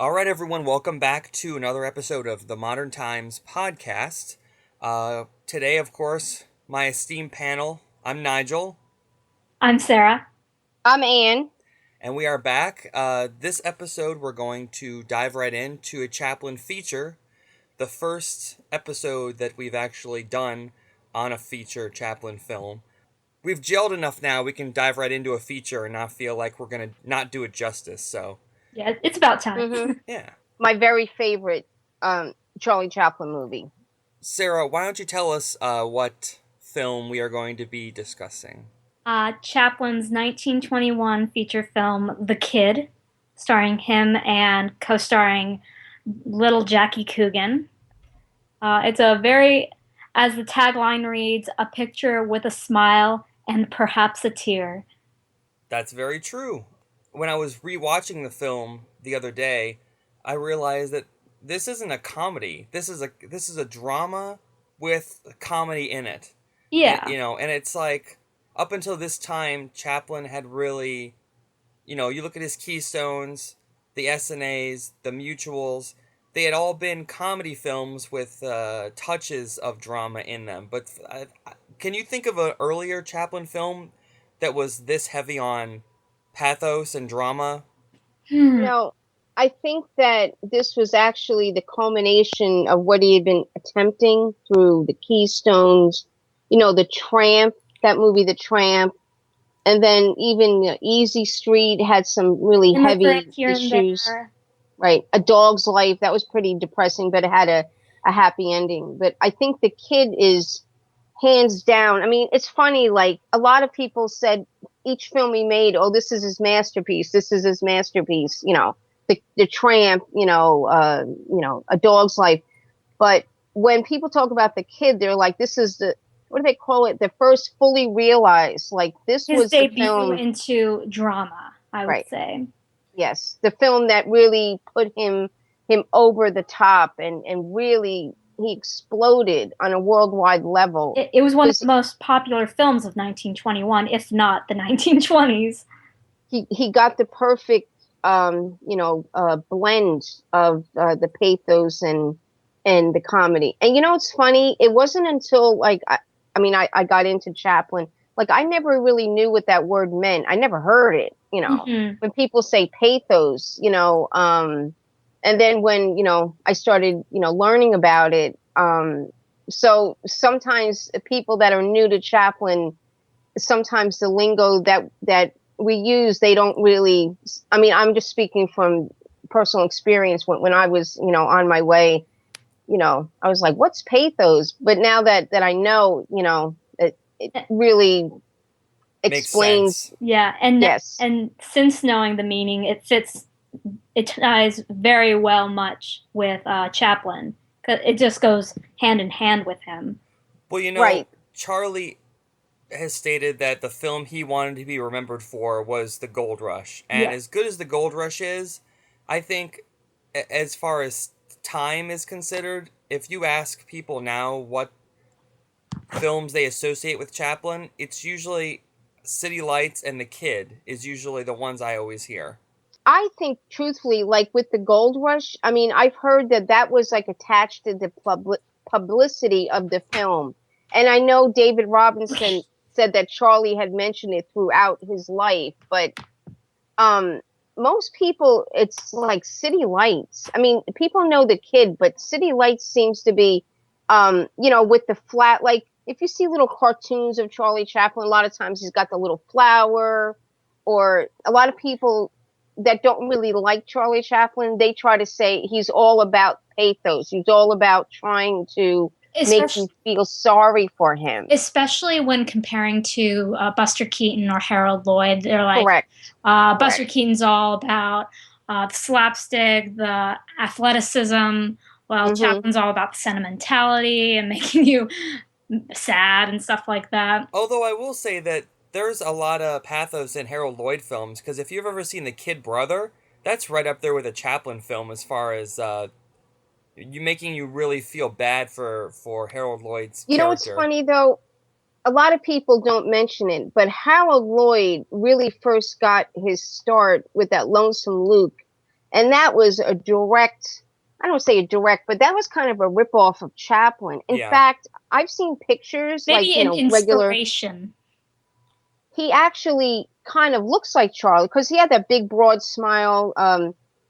All right, everyone, welcome back to another episode of the Modern Times podcast. Today, of course, my esteemed panel, I'm Nigel. I'm Sarah. I'm Ann. And we are back. This episode, we're going to dive right into a Chaplin feature, the first episode that we've actually done on a feature Chaplin film. We've gelled enough now, we can dive right into a feature and not feel like we're going to not do it justice, so... Yeah, it's about time. Mm-hmm. Yeah. My very favorite Charlie Chaplin movie. Sarah, why don't you tell us what film we are going to be discussing? Chaplin's 1921 feature film, The Kid, starring him and co-starring little Jackie Coogan. It's as the tagline reads, a picture with a smile and perhaps a tear. That's very true. When I was rewatching the film the other day, I realized that this isn't a comedy. This is a drama with comedy in it. Yeah. And it's like up until this time, Chaplin had really, you look at his Keystones, the SNAs, the Mutuals, they had all been comedy films with touches of drama in them. But can you think of an earlier Chaplin film that was this heavy on pathos and drama? No, I think that this was actually the culmination of what he had been attempting through the Keystones, the Tramp, that movie, The Tramp, and then even Easy Street had some really heavy issues. Right. A Dog's Life, that was pretty depressing, but it had a happy ending. But I think The Kid is hands down. I mean, it's funny, like a lot of people said each film he made, oh, this is his masterpiece. This is his masterpiece, the Tramp, A Dog's Life. But when people talk about The Kid, they're like, this is what do they call it? The first fully realized, like this His was the debut film into drama, I would say. Yes, the film that really put him over the top and really he exploded on a worldwide level. It was one of the most popular films of 1921, if not the 1920s. He got the perfect blend of the pathos and the comedy. And it's funny, it wasn't until like I got into Chaplin. Like I never really knew what that word meant. I never heard it, Mm-hmm. when people say pathos, and then when, I started, learning about it. So sometimes people that are new to Chaplin, sometimes the lingo that we use, they don't really, I'm just speaking from personal experience when I was, on my way, I was like, what's pathos? But now that I know, it really explains. Yeah, and yes. And since knowing the meaning, it ties very well much with Chaplin, because it just goes hand in hand with him. Well, right. Charlie has stated that the film he wanted to be remembered for was the Gold Rush, and as good as the Gold Rush is, I think as far as time is considered, if you ask people now what films they associate with Chaplin, it's usually City Lights and The Kid is usually the ones I always hear. I think, truthfully, like with the Gold Rush, I've heard that was like attached to the publicity of the film. And I know David Robinson said that Charlie had mentioned it throughout his life, but most people, it's like City Lights. People know The Kid, but City Lights seems to be, with the flat, like if you see little cartoons of Charlie Chaplin, a lot of times he's got the little flower, or a lot of people that don't really like Charlie Chaplin, they try to say he's all about pathos. He's all about trying to make you feel sorry for him. Especially when comparing to Buster Keaton or Harold Lloyd. They're like, correct. Buster Keaton's all about the slapstick, the athleticism, while Chaplin's all about the sentimentality and making you sad and stuff like that. Although I will say that there's a lot of pathos in Harold Lloyd films, because if you've ever seen The Kid Brother, that's right up there with a Chaplin film as far as making you really feel bad for Harold Lloyd's character. You know what's funny, though? A lot of people don't mention it, but Harold Lloyd really first got his start with that Lonesome Luke. And that was a direct, I don't say a direct, but that was kind of a ripoff of Chaplin. In fact, I've seen pictures maybe like, an regular. He actually kind of looks like Charlie because he had that big broad smile,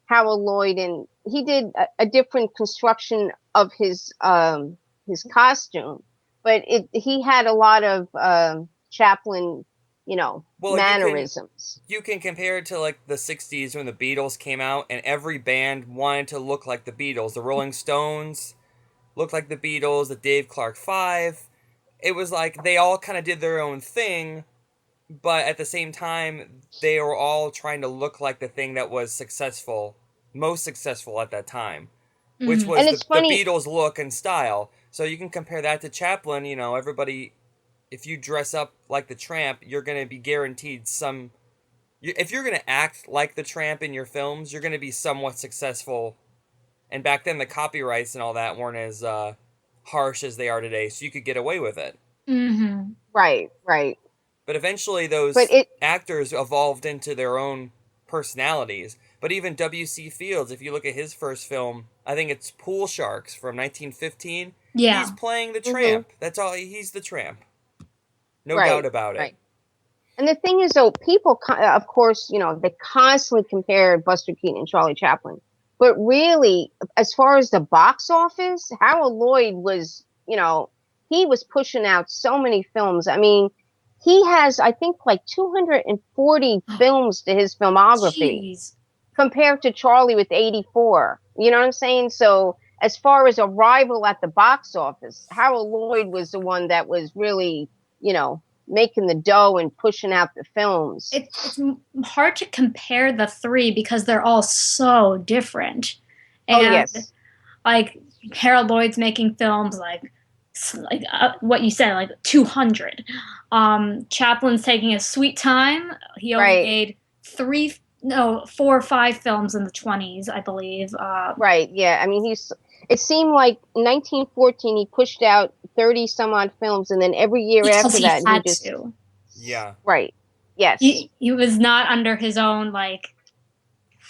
Harold Lloyd, and he did a different construction of his costume, but he had a lot of Chaplin, mannerisms. You can compare it to like the 60s when the Beatles came out and every band wanted to look like the Beatles. The Rolling Stones looked like the Beatles, the Dave Clark Five. It was like they all kind of did their own thing, but at the same time, they were all trying to look like the thing that was most successful at that time, which was the Beatles' look and style. So you can compare that to Chaplin. Everybody, if you dress up like the Tramp, you're going to be guaranteed if you're going to act like the Tramp in your films, you're going to be somewhat successful. And back then, the copyrights and all that weren't as harsh as they are today, so you could get away with it. Mm-hmm. Right. But eventually those actors evolved into their own personalities. But even W.C. Fields, if you look at his first film, I think it's Pool Sharks from 1915. Yeah. He's playing the Tramp. Mm-hmm. That's all. He's the Tramp. No doubt about it. And the thing is, though, people, of course, they constantly compare Buster Keaton and Charlie Chaplin. But really, as far as the box office, Harold Lloyd was, he was pushing out so many films. I mean, he has, I think, like 240 films to his filmography. Jeez. Compared to Charlie with 84. You know what I'm saying? So as far as a rival at the box office, Harold Lloyd was the one that was really, making the dough and pushing out the films. It's hard to compare the three because they're all so different. And, yes. Like Harold Lloyd's making films like what you said, like 200. Chaplin's taking his sweet time. He only made 4 or 5 films in the 20s, I believe. Right, yeah. I mean, it seemed like 1914 he pushed out 30 some odd films, and then every year after that he just to. Yeah. Right. Yes. He was not under his own, like,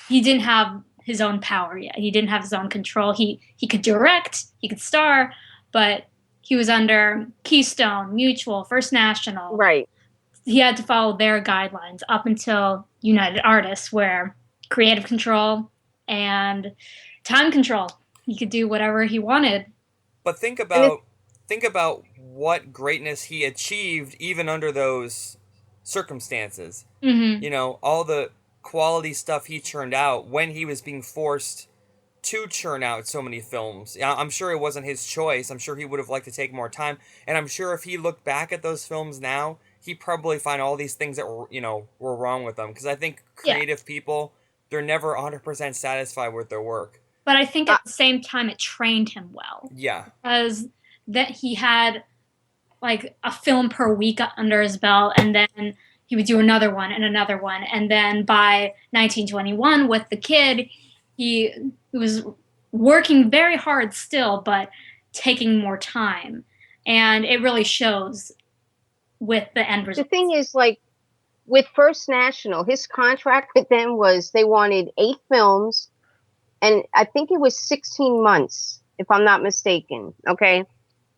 he didn't have his own power yet. He didn't have his own control. He could direct, he could star, but he was under Keystone, Mutual, First National. Right. He had to follow their guidelines up until United Artists, where creative control and time control. He could do whatever he wanted. But think about what greatness he achieved even under those circumstances. Mm-hmm. All the quality stuff he churned out when he was being forced to churn out so many films. I'm sure it wasn't his choice. I'm sure he would have liked to take more time. And I'm sure if he looked back at those films now, he'd probably find all these things that were wrong with them. Because I think creative people, they're never 100% satisfied with their work. But I think at the same time, it trained him well. Yeah. Because that he had like a film per week under his belt, and then he would do another one and another one. And then by 1921 with The Kid, he was working very hard still, but taking more time. And it really shows with the end result. The thing is, like, with First National, his contract with them was they wanted 8 films, and I think it was 16 months, if I'm not mistaken, okay?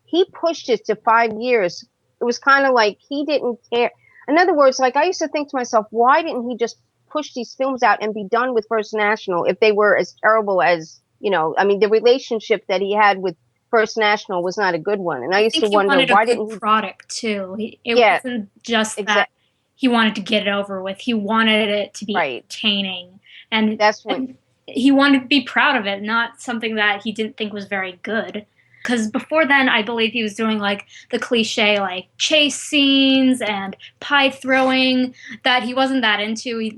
He pushed it to 5 years. It was kind of like he didn't care. In other words, like, I used to think to myself, why didn't he just push these films out and be done with First National if they were as terrible as, I mean, the relationship that he had with First National was not a good one. And I used to wonder, why didn't he... product, too. It wasn't just that he wanted to get it over with. He wanted it to be entertaining. And that's what... he wanted to be proud of it, not something that he didn't think was very good. Because before then, I believe he was doing, like, the cliche, like, chase scenes and pie throwing that he wasn't that into.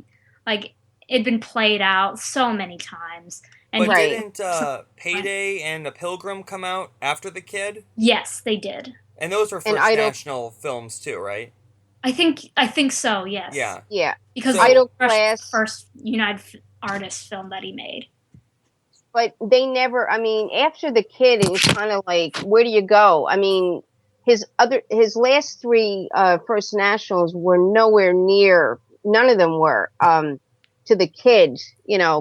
It'd been played out so many times. And but didn't Payday and The Pilgrim come out after The Kid? Yes, they did. And those were First National films, too, right? I think so, yes. Yeah. Yeah. Because Idol Class, first United Artists film that he made. But they never, I mean, after The Kid, it was kind of like, where do you go? I mean, his last 3 First Nationals were nowhere near, none of them were. to the kid,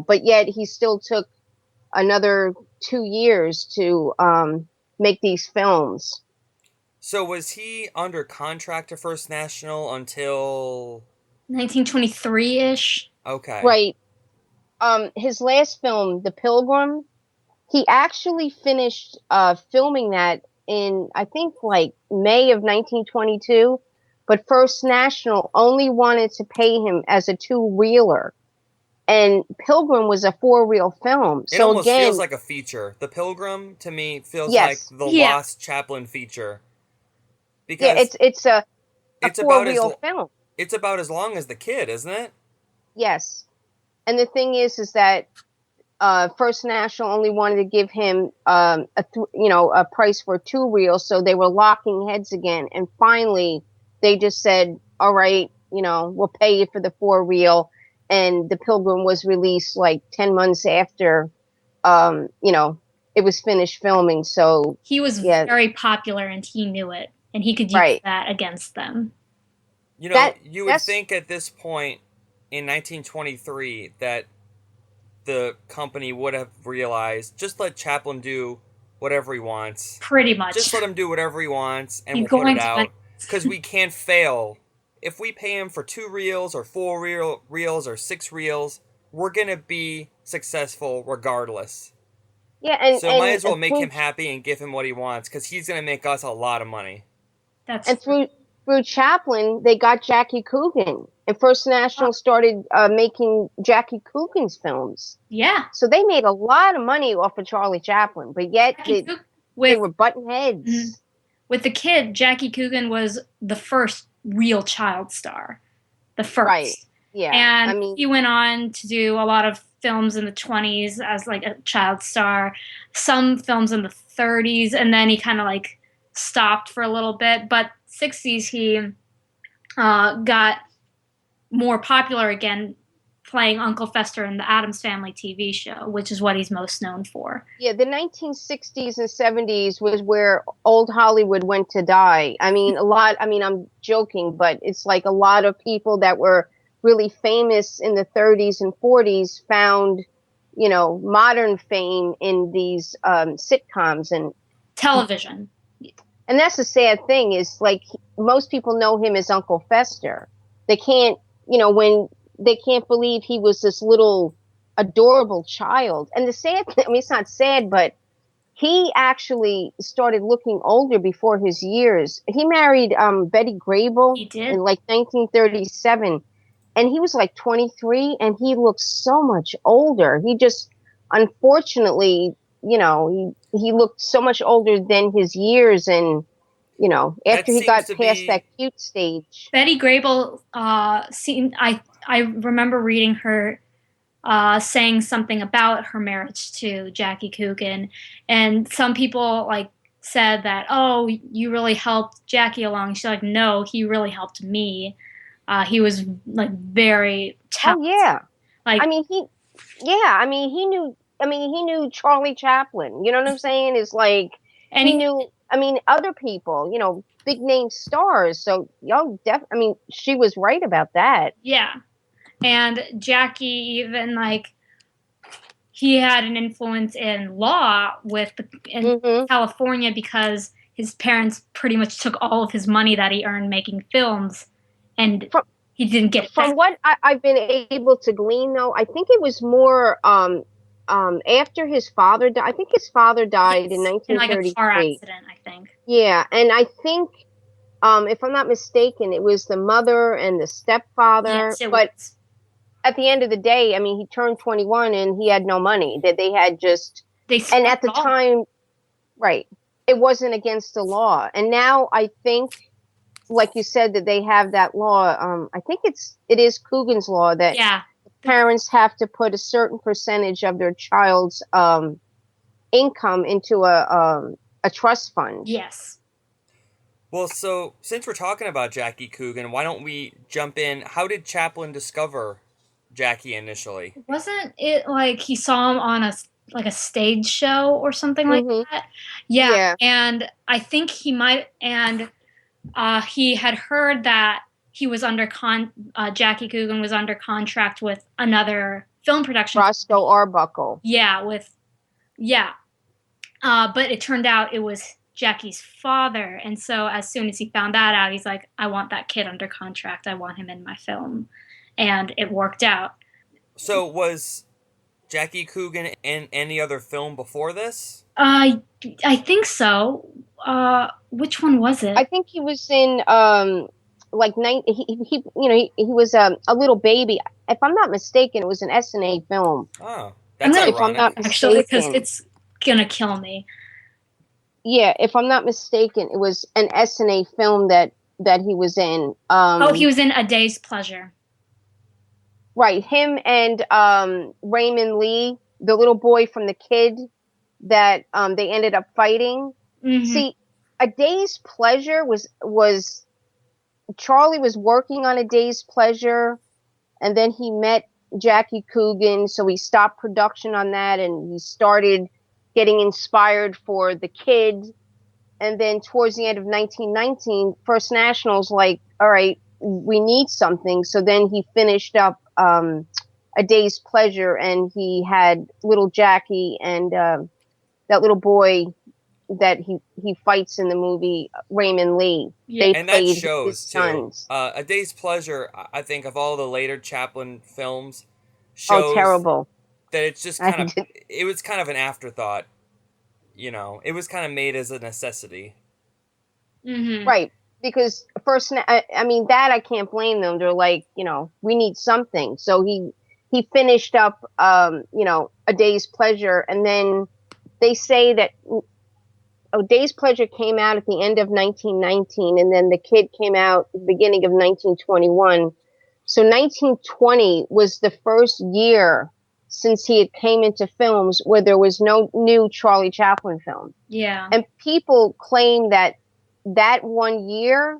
but yet he still took another 2 years to make these films. So was he under contract to First National until 1923-ish? Okay. Right. His last film, The Pilgrim, he actually finished filming that in, I think, like May of 1922, but First National only wanted to pay him as a two-reeler. And Pilgrim was a four-reel film. It So almost feels again, like a feature. The Pilgrim to me feels like yes. the Yeah. Lost Chaplin feature. Yeah, Because it's a it's about four-reel film. it's about as long as The Kid, isn't it? Yes. And the thing is that First National only wanted to give him a price for two reels, so they were locking heads again. And finally, they just said, "All right, we'll pay you for the four reel." And The Pilgrim was released like 10 months after, it was finished filming. So He was yeah, very popular and he knew it, and he could use right. that against them. You would That's think at this point in 1923 that the company would have realized just let Chaplin do whatever he wants. Pretty much. Just let him do whatever he wants and He's we'll put it going to out. Because we can't fail. If we pay him for 2 reels or 4 reels or 6 reels, we're going to be successful regardless. Yeah, and So might as well make him happy and give him what he wants because he's going to make us a lot of money. And through Chaplin, they got Jackie Coogan, and First National started making Jackie Coogan's films. Yeah. So they made a lot of money off of Charlie Chaplin, but yet they were butting heads. Mm-hmm. With The Kid, Jackie Coogan was the first real child star. The first. Right. Yeah. And he went on to do a lot of films in the 20s as like a child star, some films in the 30s, and then he kind of like stopped for a little bit. But 60s, he got more popular again, playing Uncle Fester in the Addams Family TV show, which is what he's most known for. Yeah, the 1960s and 70s was where old Hollywood went to die. I'm joking, but it's like a lot of people that were really famous in the 30s and 40s found, modern fame in these sitcoms and television. And that's the sad thing is like most people know him as Uncle Fester. They can't, when they can't believe he was this little adorable child. And the sad thing, it's not sad, but he actually started looking older before his years. He married Betty Grable in like 1937. And he was like 23 and he looked so much older. He just, unfortunately, he looked so much older than his years. And, after he got past that cute stage. Betty Grable, I remember reading her saying something about her marriage to Jackie Coogan. And some people like said that, oh, you really helped Jackie along. She's like, no, he really helped me. He was like very talented. Oh yeah. Like, he knew Charlie Chaplin. You know what I'm saying? It's like he knew, other people, big name stars. So she was right about that. Yeah. And Jackie even he had an influence in law in California because his parents pretty much took all of his money that he earned making films, and he didn't get it back. From what I've been able to glean, though, I think it was more after his father died. I think his father died in 1933. In like a car accident, I think. Yeah, and I think, if I'm not mistaken, it was the mother and the stepfather. Yes, but at the end of the day, he turned 21 and he had no money. That they had just and at the time, right, it wasn't against the law. And now I think, like you said, that they have that law. I think it is Coogan's law that parents have to put a certain percentage of their child's income into a trust fund. Yes. Well, so since we're talking about Jackie Coogan, why don't we jump in? How did Chaplin discover Jackie initially? Wasn't it like he saw him on a stage show or something like that? Yeah. And I think he might, and he had heard that he was under Jackie Coogan was under contract with another film production. Roscoe Arbuckle. Yeah. But it turned out it was Jackie's father. And so as soon as he found that out, he's like, I want that kid under contract. I want him in my film. And it worked out. So was Jackie Coogan in any other film before this? I think so. Which one was it? I think he was in he was a little baby. If I'm not mistaken, it was an S&A film. Oh, that's ironic. If I'm not mistaken, actually, because it's gonna kill me. Yeah, if I'm not mistaken, it was an S&A film that he was in. He was in A Day's Pleasure. Right, him and Raymond Lee, the little boy from The Kid that they ended up fighting. Mm-hmm. See, A Day's Pleasure was Charlie was working on A Day's Pleasure, and then he met Jackie Coogan, so he stopped production on that, and he started getting inspired for The Kid. And then towards the end of 1919, First National's like, all right, we need something. So then he finished up A Day's Pleasure, and he had little Jackie and that little boy that he fights in the movie, Raymond Lee. Yeah. They And played that shows his too. sons. A Day's Pleasure, I think, of all the later Chaplin films, shows terrible. that it's just it was kind of an afterthought. You know, it was kind of made as a necessity. Mm-hmm. Right. Because I mean, that I can't blame them. They're like, we need something. So he finished up, A Day's Pleasure. And then they say that A Day's Pleasure came out at the end of 1919. And then The Kid came out at the beginning of 1921. So 1920 was the first year since he had came into films where there was no new Charlie Chaplin film. Yeah. And people claim that 1 year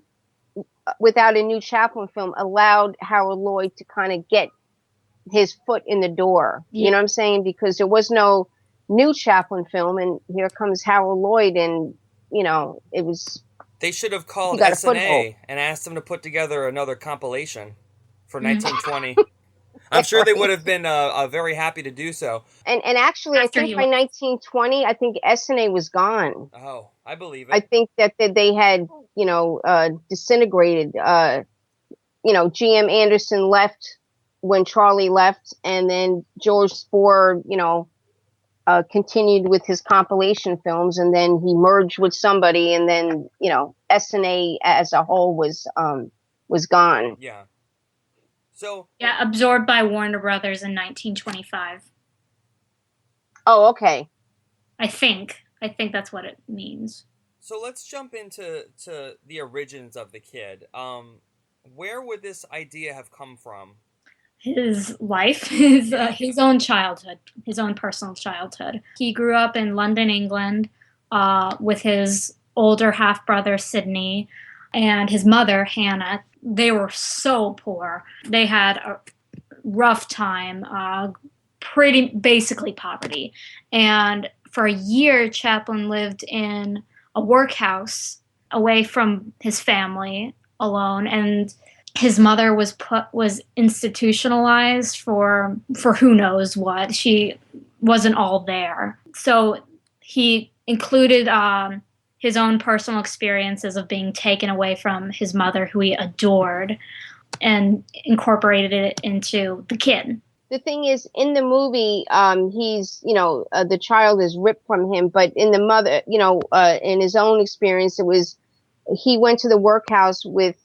without a new Chaplin film allowed Howard Lloyd to kind of get his foot in the door. Yeah. You know what I'm saying? Because there was no new Chaplin film, and here comes Howard Lloyd, and, it was... They should have called S&A and asked them to put together another compilation for 1920. I'm sure they would have been very happy to do so. And actually, I think by 1920, I think S&A was gone. Oh, I believe it. I think that they had, disintegrated. G.M. Anderson left when Charlie left, and then George Spohr, continued with his compilation films, and then he merged with somebody, and then, S&A as a whole was gone. Yeah. So absorbed by Warner Brothers in 1925. Oh, okay. I think that's what it means. So let's jump into the origins of The Kid. Where would this idea have come from? His life, his own childhood, his own personal childhood. He grew up in London, England, with his older half brother Sidney and his mother Hannah. They were so poor. They had a rough time, pretty basically poverty. And for a year, Chaplin lived in a workhouse away from his family, alone. And his mother was institutionalized for who knows what. She wasn't all there. So he included his own personal experiences of being taken away from his mother, who he adored, and incorporated it into The Kid. The thing is, in the movie, he's, the child is ripped from him, but in the mother, in his own experience, he went to the workhouse with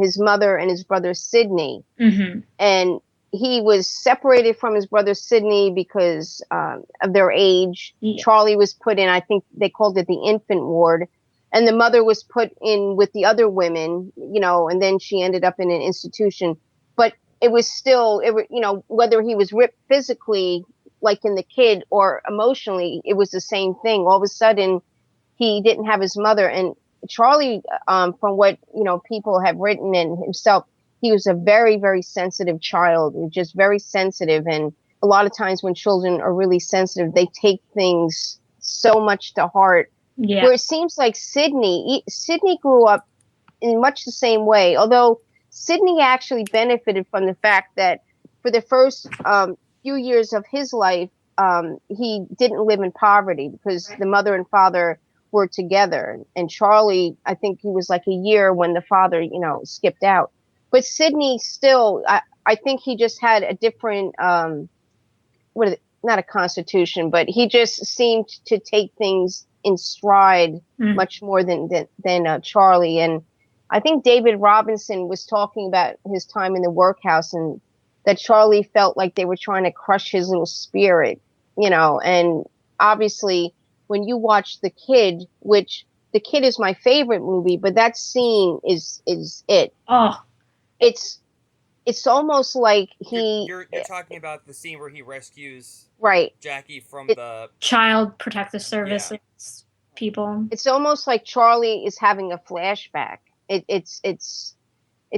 his mother and his brother Sidney. Mm-hmm. And he was separated from his brother Sidney because of their age. Yeah. Charlie was put in, I think they called it the infant ward. And the mother was put in with the other women, and then she ended up in an institution. But it was still, whether he was ripped physically, like in The Kid, or emotionally, it was the same thing. All of a sudden, he didn't have his mother. And Charlie, from what, people have written and himself, he was a very, very sensitive child, just very sensitive. And a lot of times when children are really sensitive, they take things so much to heart. Where it seems like Sidney grew up in much the same way, although Sidney actually benefited from the fact that for the first few years of his life, he didn't live in poverty because the mother and father were together. And Charlie, I think he was like a year when the father, skipped out. But Sidney still, I think he just had a different, not a constitution, but he just seemed to take things in stride much more than Charlie. And I think David Robinson was talking about his time in the workhouse and that Charlie felt like they were trying to crush his little spirit, and obviously when you watch The Kid, which The Kid is my favorite movie, but that scene is it. Oh, it's almost like you're talking about the scene where he rescues right Jackie from the Child Protective Services people. It's almost like Charlie is having a flashback. It's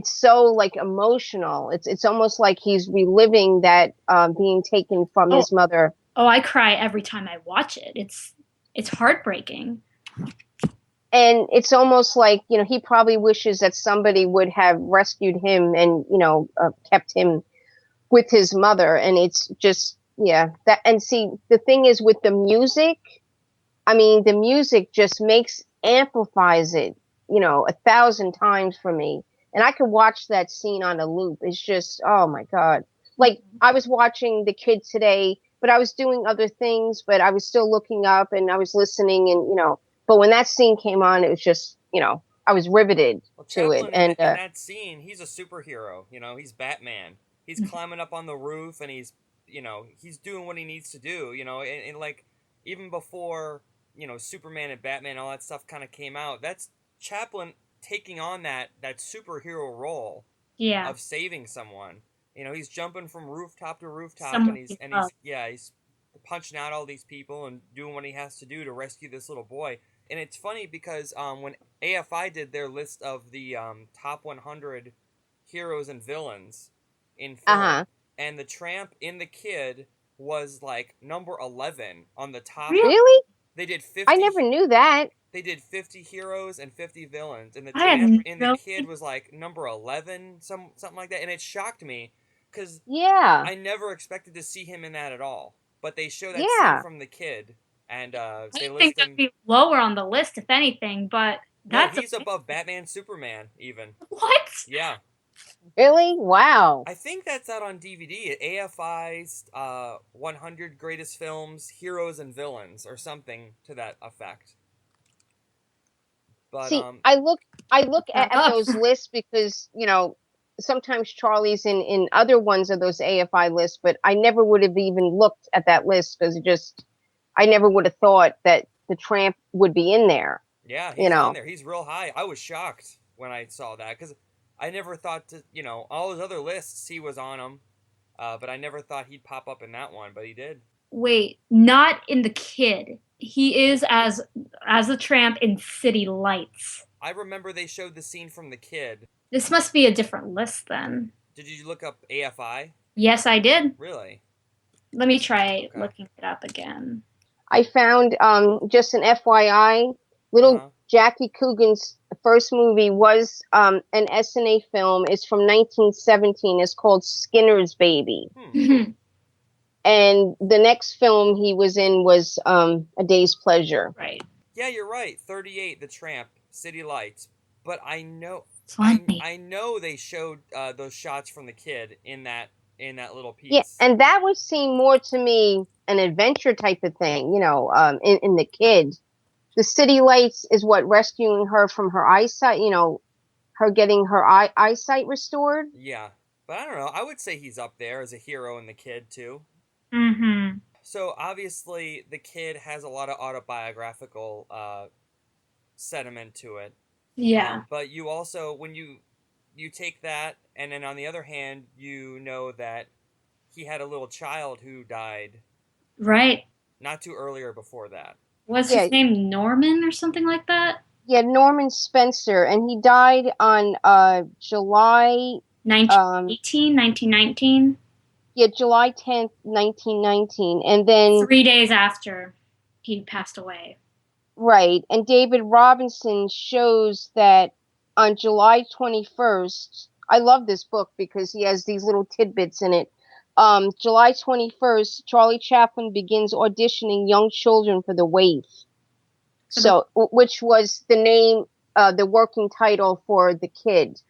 so like emotional. It's almost like he's reliving that being taken from his mother. Oh, I cry every time I watch it. It's heartbreaking. And it's almost like, he probably wishes that somebody would have rescued him and, kept him with his mother. And it's just, that. And see, the thing is with the music, I mean, the music just amplifies it, 1,000 times for me. And I could watch that scene on a loop. It's just, oh my God. Like I was watching The Kid today, but I was doing other things, but I was still looking up and I was listening and, but when that scene came on, it was just, I was riveted to it. And in that scene, he's a superhero. He's Batman. He's climbing up on the roof, and he's doing what he needs to do. And like even before Superman and Batman, all that stuff kind of came out. That's Chaplin taking on that superhero role. Yeah. Of saving someone. He's jumping from rooftop to rooftop, Someone he's punching out all these people and doing what he has to do to rescue this little boy. And it's funny because when AFI did their list of the top 100 heroes and villains in film, and the Tramp in The Kid was like number 11 on the top. Really? They did 50. I never knew that. They did 50 heroes and 50 villains, and the Tramp in The Kid was like number 11, something like that. And it shocked me because I never expected to see him in that at all. But they show that scene from The Kid. And they list think that'd be lower on the list, if anything, but he's above Batman, Superman, even. What? Yeah. Really? Wow. I think that's out on DVD. AFI's 100 Greatest Films, Heroes and Villains, or something to that effect. But see, I look at those lists because sometimes Charlie's in other ones of those AFI lists, but I never would have even looked at that list because I never would have thought that the Tramp would be in there. Yeah, he's on there. He's real high. I was shocked when I saw that because I never thought to, all his other lists he was on them, but I never thought he'd pop up in that one, but he did. Wait, not in The Kid. He is as the Tramp in City Lights. I remember they showed the scene from The Kid. This must be a different list then. Did you look up AFI? Yes, I did. Really? Let me try looking it up again. I found just an FYI, little Jackie Coogan's first movie was an SNA film. It's from 1917. It's called Skinner's Baby. And the next film he was in was A Day's Pleasure. Right. Yeah, you're right. 38, The Tramp, City Lights. But I know I know they showed those shots from The Kid in that little piece. Yeah, and that would seem more to me an adventure type of thing, in The Kid. The City Lights is what rescuing her from her eyesight, her getting her eyesight restored. Yeah, but I don't know. I would say he's up there as a hero in The Kid too. Mm-hmm. So obviously, The Kid has a lot of autobiographical sentiment to it. Yeah. But you also, when you take that, and then on the other hand, you know that he had a little child who died. Right. Not too earlier before that. Was his name Norman or something like that? Yeah, Norman Spencer, and he died on July 1919. Yeah, July 10th, 1919, and then 3 days after he passed away. Right, and David Robinson shows that on July 21st, I love this book because he has these little tidbits in it. July 21st, Charlie Chaplin begins auditioning young children for the Waif. So, which was the name, the working title for the kid.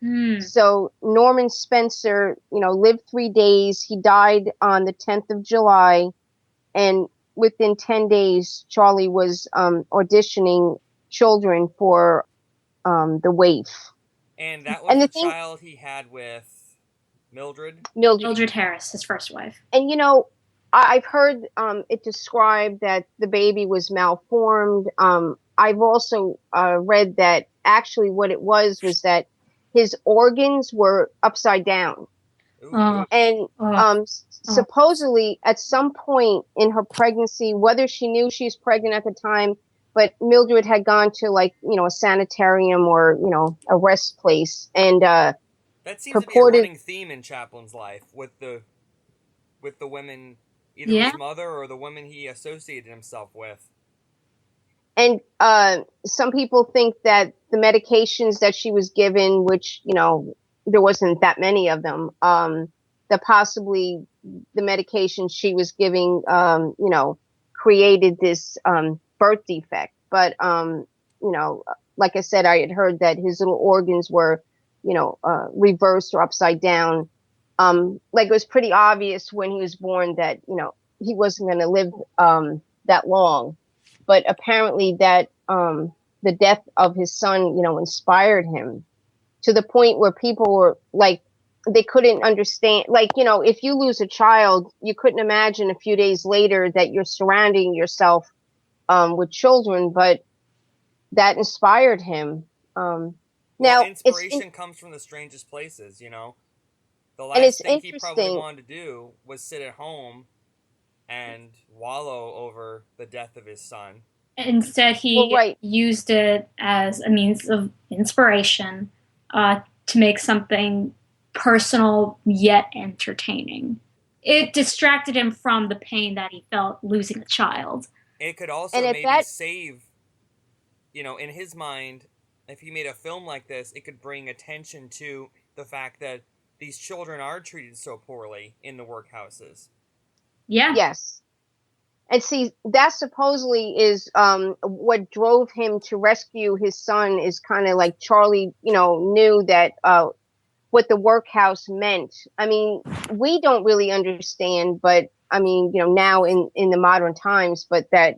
So Norman Spencer, lived 3 days. He died on the 10th of July, and within 10 days, Charlie was auditioning children for the Waif. And that was And the the thing, child he had with Mildred. Mildred Harris, his first wife. And I've heard it described that the baby was malformed. I've also read that actually what it was that his organs were upside down. Ooh, And supposedly at some point in her pregnancy, whether she knew she was pregnant at the time, but Mildred had gone to a sanitarium or, a rest place, and that seems to be a purported. running theme in Chaplin's life with the women, either Yeah. his mother or the women he associated himself with. And some people think that the medications that she was given, which, there wasn't that many of them, that possibly the medications she was giving, created this birth defect. But, like I said, I had heard that his little organs were, reversed or upside down. Like it was pretty obvious when he was born that, he wasn't going to live that long. But apparently that the death of his son, inspired him to the point where people were like, they couldn't understand. Like, if you lose a child, you couldn't imagine a few days later that you're surrounding yourself with children, but that inspired him. Well, Now, inspiration comes from the strangest places, The and last it's thing he probably interesting. wanted to do was sit at home and wallow over the death of his son. Instead, Well, he right. used it as a means of inspiration to make something personal yet entertaining. It distracted him from the pain that he felt losing a child. It could also And at maybe that, save, in his mind, if he made a film like this, it could bring attention to the fact that these children are treated so poorly in the workhouses. Yeah. yes. And see, that supposedly is what drove him to rescue his son. Is kind of like Charlie, knew that what the workhouse meant. I mean, we don't really understand, but I mean, now in the modern times, but that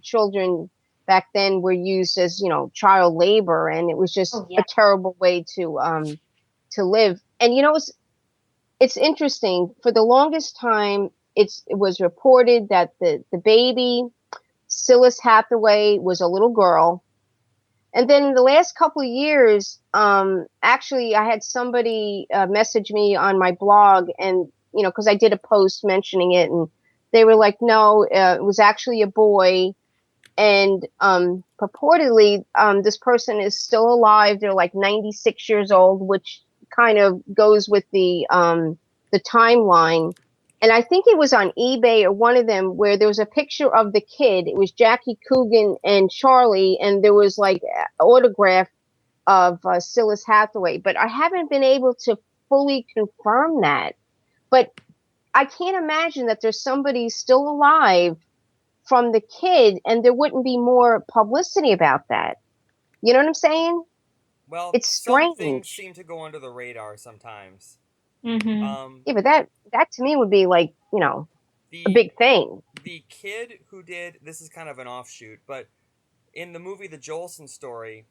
children back then were used as child labor, and it was just a terrible way to live. And it's interesting. For the longest time, it was reported that the baby, Phyllis Hathaway, was a little girl. And then in the last couple of years, actually, I had somebody message me on my blog, and because I did a post mentioning it, and they were like, "No, it was actually a boy." And purportedly, this person is still alive. They're like 96 years old, which kind of goes with the timeline. And I think it was on eBay or one of them where there was a picture of the kid. It was Jackie Coogan and Charlie, and there was like an autograph of Phyllis Hathaway. But I haven't been able to fully confirm that. But I can't imagine that there's somebody still alive from the kid, and there wouldn't be more publicity about that. You know what I'm saying? Well, It's some things strange. seem to go under the radar sometimes. Yeah, but that to me would be like, a The big thing. the kid who did this is kind of an offshoot, but in the movie The Jolson Story,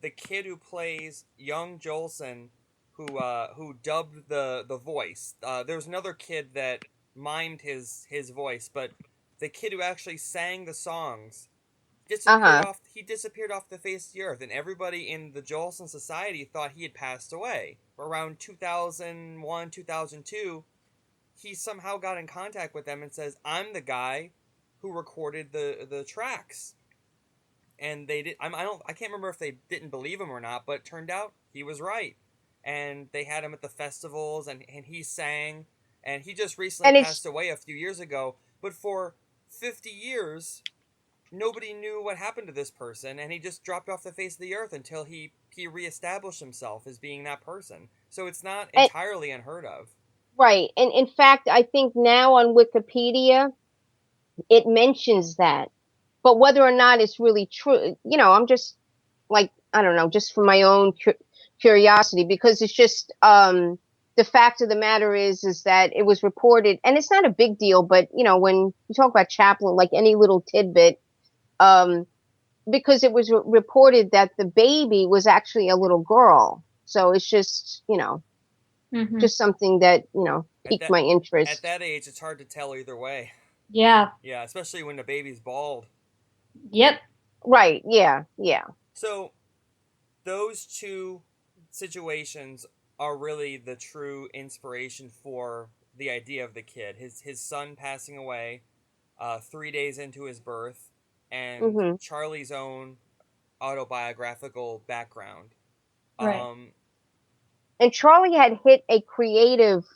the kid who plays young Jolson, who dubbed the voice. There was another kid that mimed his voice, but the kid who actually sang the songs Uh-huh. he disappeared off the face of the earth, and everybody in the Jolson Society thought he had passed away. Around 2001, 2002, he somehow got in contact with them and says, "I'm the guy who recorded the tracks." And they did. I can't remember if they didn't believe him or not, but it turned out he was right. And they had him at the festivals, and he sang. And he just recently And passed it's away a few years ago. But for 50 years, nobody knew what happened to this person, and he just dropped off the face of the earth until he reestablished himself as being that person. So it's not And entirely unheard of. right. And in fact, I think now on Wikipedia it mentions that. But whether or not it's really true, I'm just like, I don't know, just for my own curiosity, because it's just the fact of the matter is that it was reported, and it's not a big deal, but when you talk about Chaplin, like any little tidbit, um, because it was reported that the baby was actually a little girl. So it's just, Hmm. just something that, At piqued that my at interest. that age, it's hard to tell either way. Yeah. Yeah, especially when the baby's bald. Yep. Right. Yeah. Yeah. So those two situations are really the true inspiration for the idea of the kid. His son passing away 3 days into his birth, and Hmm. Charlie's own autobiographical background. Right. Um, And Charlie had hit a creative,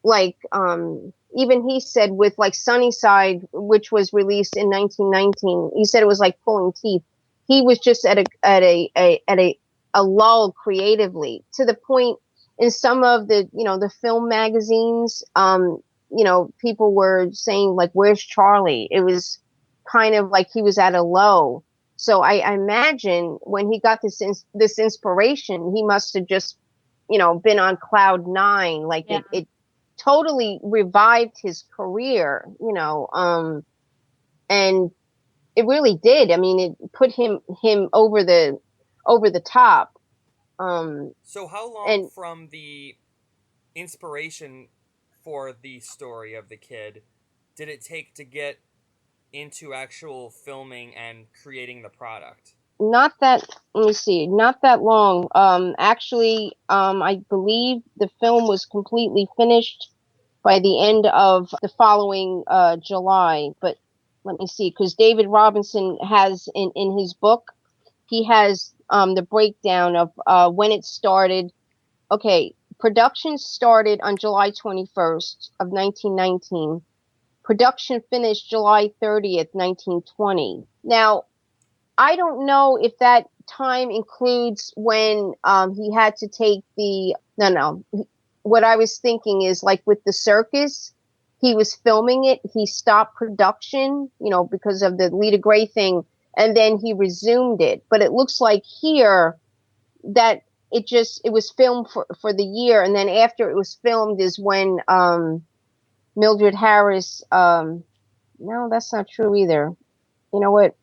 like even he said with like Sunnyside, which was released in 1919, he said it was like pulling teeth. He was just at a lull creatively, to the point in some of the the film magazines, people were saying like, where's Charlie? It was kind of like he was at a low. So I imagine when he got this inspiration, he must have just been on cloud nine. Like Yeah. it totally revived his career, and it really did. I mean, it put him over the top. Um, so how long and from the inspiration for the story of the kid did it take to get into actual filming and creating the product? not that, let me see, not that long. Actually, I believe the film was completely finished by the end of the following July. But let me see, because David Robinson has in his book, he has the breakdown of when it started. Okay, production started on July 21st of 1919. Production finished July 30th, 1920. Now, I don't know if that time includes when he had to take the, no, no. What I was thinking is like with the circus, he was filming it, he stopped production, because of the Lita Gray thing, and then he resumed it. But it looks like here that it was filmed for the year, and then after it was filmed is when Mildred Harris, no, that's not true either. You know what?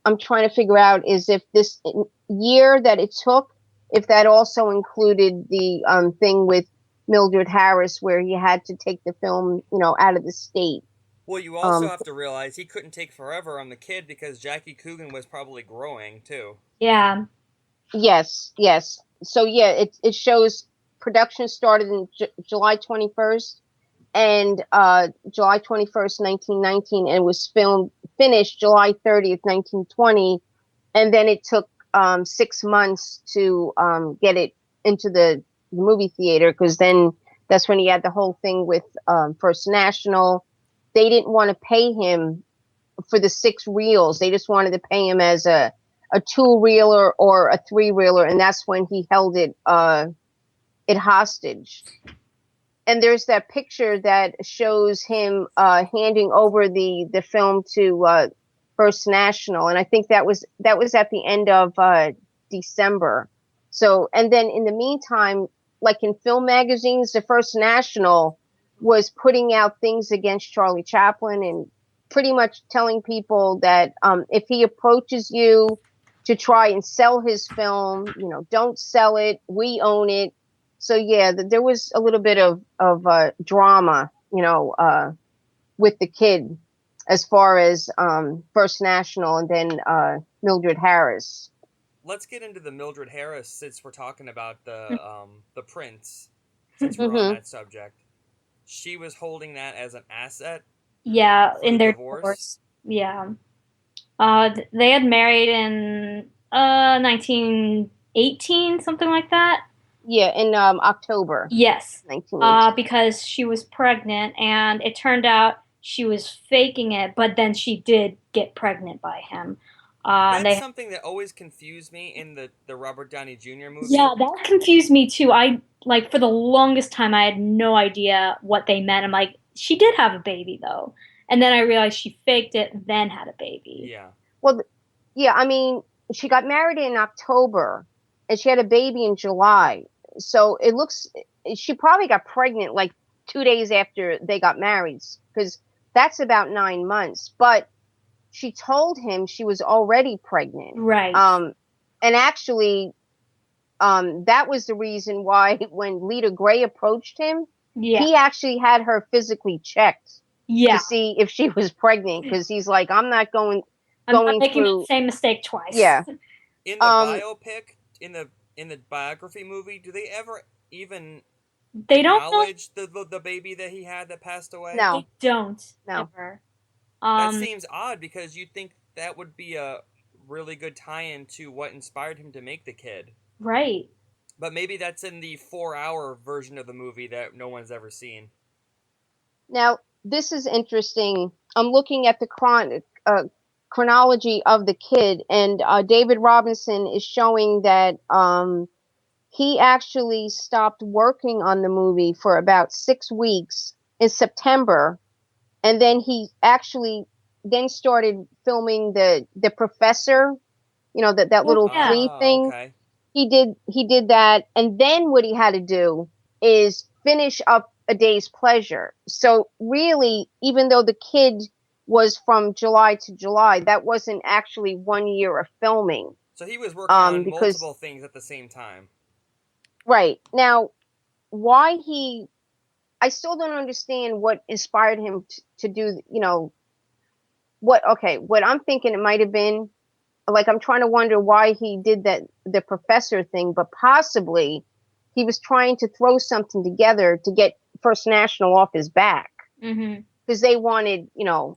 I'm trying to figure out is if this year that it took, if that also included the thing with Mildred Harris where he had to take the film, out of the state. Well, you also Um, have to realize he couldn't take forever on the kid because Jackie Coogan was probably growing too. Yeah. yes, yes. So yeah, it shows production started in July 21st, and July 21st, 1919, and was finished July 30th, 1920, and then it took 6 months to get it into the movie theater, because then that's when he had the whole thing with First National. They didn't want to pay him for the 6 reels. They just wanted to pay him as a 2 reeler or a 3 reeler, and that's when he held it hostage. And there's that picture that shows him handing over the film to First National, and I think that was at the end of December. So, and then in the meantime, like in film magazines, the First National was putting out things against Charlie Chaplin and pretty much telling people that if he approaches you to try and sell his film, don't sell it. We own it. So yeah, there was a little bit of drama, with the kid, as far as First National, and then Mildred Harris. Let's get into the Mildred Harris since we're talking about the prince. Since we're on Hmm. that subject, she was holding that as an asset Yeah. for In the their divorce. divorce. Yeah. They had married in 1918, something like that. Yeah, in October Yes. 1918. Because she was pregnant, and it turned out she was faking it, but then she did get pregnant by him. That's something that always confused me in the Robert Downey Jr. movie. Yeah, that confused me too. I like for the longest time I had no idea what they meant. I'm like, she did have a baby though. And then I realized she faked it, then had a baby. Yeah. Well, yeah, I mean, she got married in October and she had a baby in July. So it looks, she probably got pregnant like 2 days after they got married because that's about 9 months. But she told him she was already pregnant. Right. And actually, that was the reason why when Lita Gray approached him, he actually had her physically checked to see if she was pregnant because he's like, I'm not going making through the same mistake twice. Yeah. In the biopic, in the biography movie, do they ever even acknowledge the baby that he had that passed away? No. They don't. No. Ever. That seems odd because you'd think that would be a really good tie-in to what inspired him to make the kid. Right. But maybe that's in the 4-hour version of the movie that no one's ever seen. Now, this is interesting. I'm looking at the chronology of the kid, and David Robinson is showing that he actually stopped working on the movie for about 6 weeks in September, and then he actually then started filming the professor, that little tree thing. Okay. He did that, and then what he had to do is finish up A Day's Pleasure. So really, even though the kid was from July to July, that wasn't actually 1 year of filming. So he was working on multiple things at the same time. Right. Now, I still don't understand what inspired him to do, what I'm thinking it might have been, like, I'm trying to wonder why he did that, the professor thing, but possibly he was trying to throw something together to get First National off his back. Because they wanted,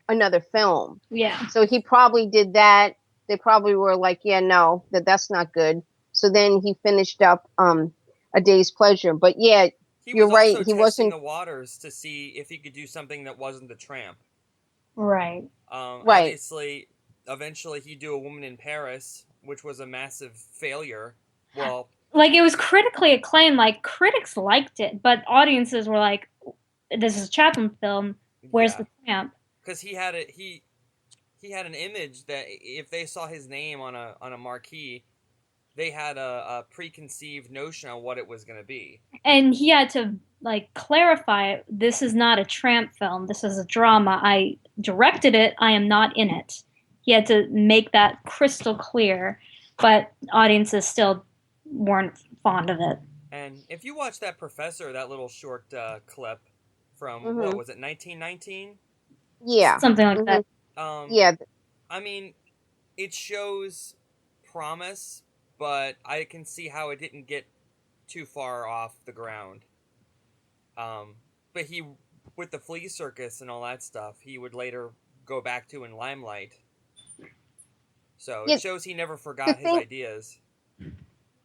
another film. Yeah. So he probably did that. They probably were like, yeah, no, that's not good. So then he finished up A Day's Pleasure. But yeah, you're right. He wasn't the waters to see if he could do something that wasn't the Tramp. Right. Right. Obviously, eventually he'd do A Woman in Paris, which was a massive failure. Well, like it was critically acclaimed. Like critics liked it, but audiences were like, "This is a Chaplin film. Where's the Tramp?" Because he had an image that if they saw his name on a marquee, they had a preconceived notion on what it was going to be. And he had to like clarify, this is not a Tramp film. This is a drama. I directed it. I am not in it. He had to make that crystal clear, but audiences still weren't fond of it. And if you watch that professor, that little short clip from what was it, 1919? Yeah, something like that. Yeah, I mean, it shows promise, but I can see how it didn't get too far off the ground. But he, with the flea circus and all that stuff, he would later go back to in Limelight. So it shows he never forgot his ideas.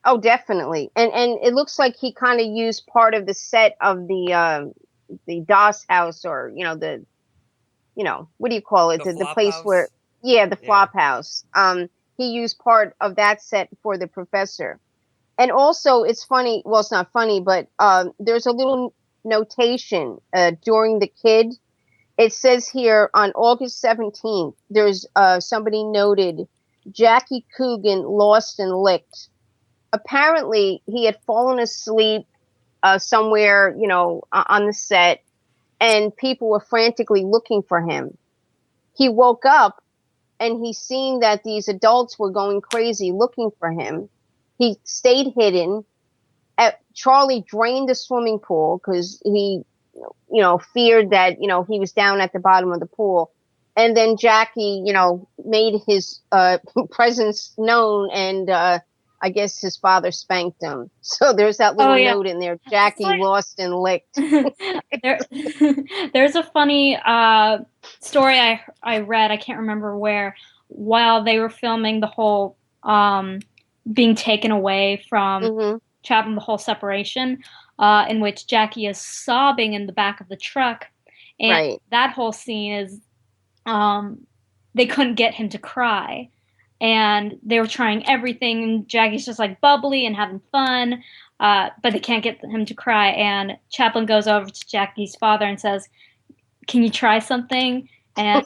Oh, definitely. And it looks like he kind of used part of the set of the DOS house, or what do you call it? The place house? where the flop house. He used part of that set for the professor. And also, it's funny. Well, it's not funny, but there's a little notation during the kid. It says here on August 17th, there's somebody noted Jackie Coogan lost and licked. Apparently, he had fallen asleep somewhere, on the set, and people were frantically looking for him. He woke up and he seen that these adults were going crazy looking for him. He stayed hidden. Charlie drained the swimming pool because he, feared that, he was down at the bottom of the pool. And then Jackie, made his presence known, and I guess his father spanked him. So there's that little note in there. Jackie lost and licked. There's a funny story I read. I can't remember where. While they were filming the whole being taken away from Chaplin, the whole separation, in which Jackie is sobbing in the back of the truck, and that whole scene is they couldn't get him to cry. and they were trying everything. And Jackie's just like bubbly and having fun, but they can't get him to cry. And Chaplin goes over to Jackie's father and says, "Can you try something?" And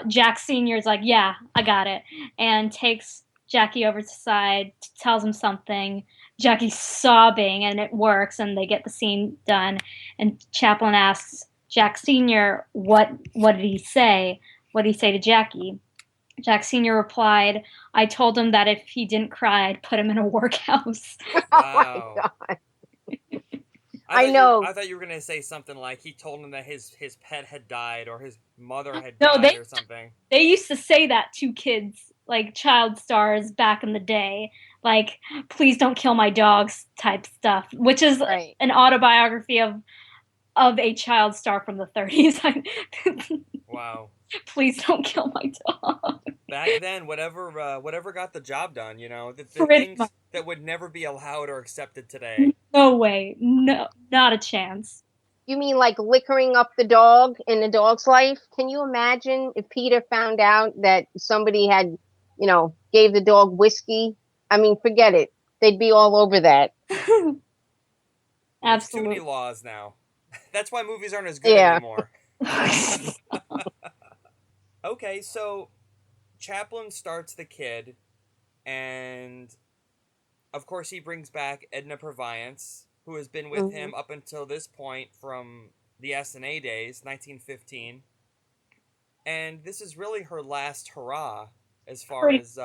Jack Sr. is like, "Yeah, I got it," and takes Jackie over to the side, tells him something. Jackie's sobbing, and it works, and they get the scene done. And Chaplin asks Jack Sr., what did he say? What did he say to Jackie? Jack Sr. replied, "I told him that if he didn't cry, I'd put him in a workhouse." Wow. Oh my God. I know. I thought you were gonna say something like he told him that his pet had died or his mother had No, died or something. They used to say that to kids, like child stars back in the day, like "Please don't kill my dogs" type stuff, which is Right. an autobiography of a child star from the 30s. Wow. Please don't kill my dog. Back then, whatever got the job done, you know, the Pretty things much. that would never be allowed or accepted today. No way. No, not a chance. You mean like liquoring up the dog in the dog's life? Can you imagine if Peter found out that somebody had, gave the dog whiskey? I mean, forget it. They'd be all over that. There's too many Absolutely. laws now. That's why movies aren't as good Yeah. anymore. Okay, so Chaplin starts The Kid, and of course he brings back Edna Purviance, who has been with him up until this point from the S&A days, 1915. And this is really her last hurrah as far as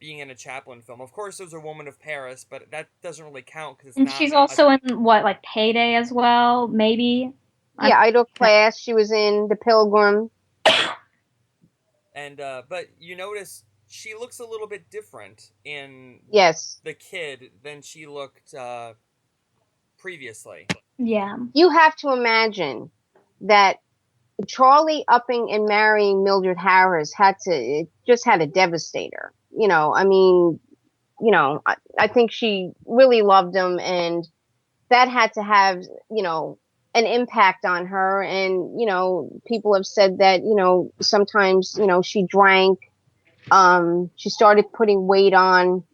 being in a Chaplin film. Of course, there's A Woman of Paris, but that doesn't really count because it's And not. she's also in what, like Payday as well, maybe? Yeah, Idle Class. She was in The Pilgrim. And but you notice she looks a little bit different in Yes. The Kid than she looked previously. Yeah. You have to imagine that Charlie upping and marrying Mildred Harris it just had a devastator. I mean, I think she really loved him, and that had to have, an impact on her. And, people have said that, sometimes, she drank, she started putting weight on.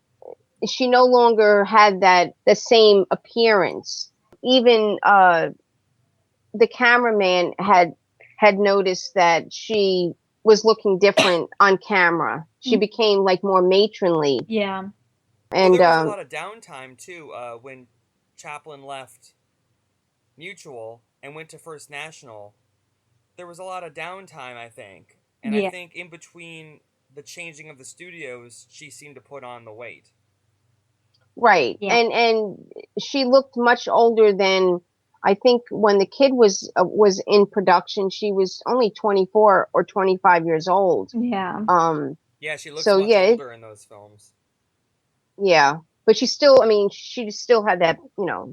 She no longer had the same appearance. Even, the cameraman had noticed that she was looking different on camera. She became like more matronly. Yeah. And there was a lot of downtime too when Chaplin left Mutual and went to First National. There was a lot of downtime, I think, and I think in between the changing of the studios, she seemed to put on the weight. Right, Yeah. and she looked much older than, I think, when The Kid was in production. She was only 24 or 25 years old. Yeah. Yeah, she looks so much older in those films. Yeah, but she still, I mean, she still had that,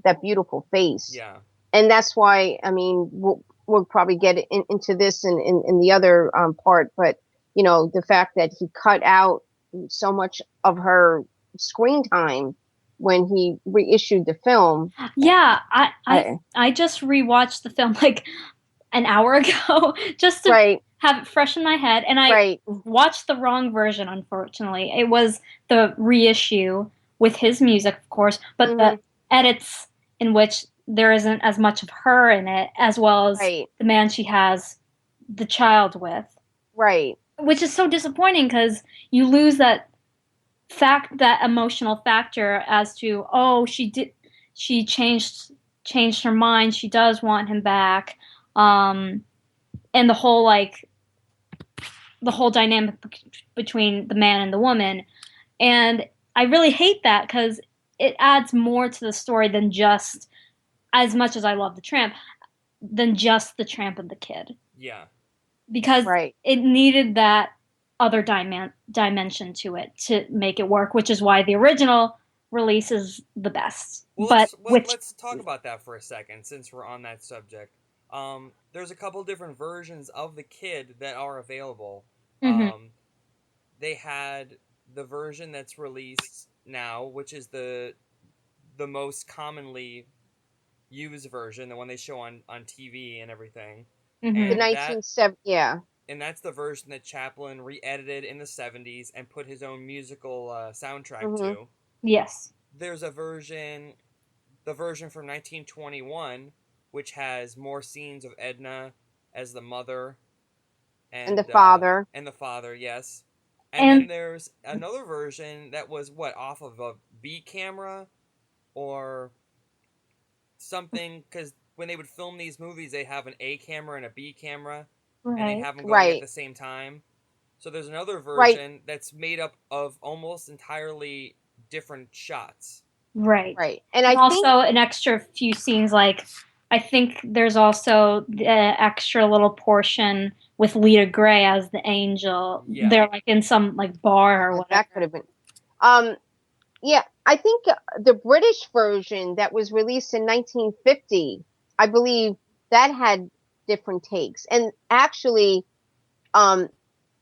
that beautiful face. Yeah. And that's why, I mean, we'll probably get into this in the other part, but, the fact that he cut out so much of her screen time when he reissued the film. Yeah, I just rewatched the film like an hour ago just to have it fresh in my head, and I watched the wrong version, unfortunately. It was the reissue with his music, of course, but the edits in which there isn't as much of her in it, as well as the man she has the child with. Right. Which is so disappointing because you lose that emotional factor as to, oh, she changed her mind, she does want him back, and the whole dynamic between the man and the woman. And I really hate that because it adds more to the story than just, as much as I love the Tramp, than just the Tramp and the Kid. Yeah. Because it needed that other dimension to it to make it work, which is why the original release is the best. Well, let's talk about that for a second, since we're on that subject. There's a couple different versions of The Kid that are available. They had the version that's released now, which is the most commonly used version, the one they show on TV and everything. The 1970, and that's the version that Chaplin re-edited in the 70s and put his own musical soundtrack Mm-hmm. to. Yes. There's a version, the version from 1921, which has more scenes of Edna as the mother And the father. and the father, yes. And then And there's another version that was what, off of a B camera or something, because when they would film these movies, they have an A camera and a B camera, and they'd right. have them going at Right. the same time. So there's another Right. version that's made up of almost entirely different shots. Right. Right. And And I think also an extra few scenes, like I think there's also the extra little portion with Lita Gray as the angel. Yeah. They're like in some like bar or whatever. that could have been. Yeah, I think the British version that was released in 1950, I believe that had different takes. And actually, um,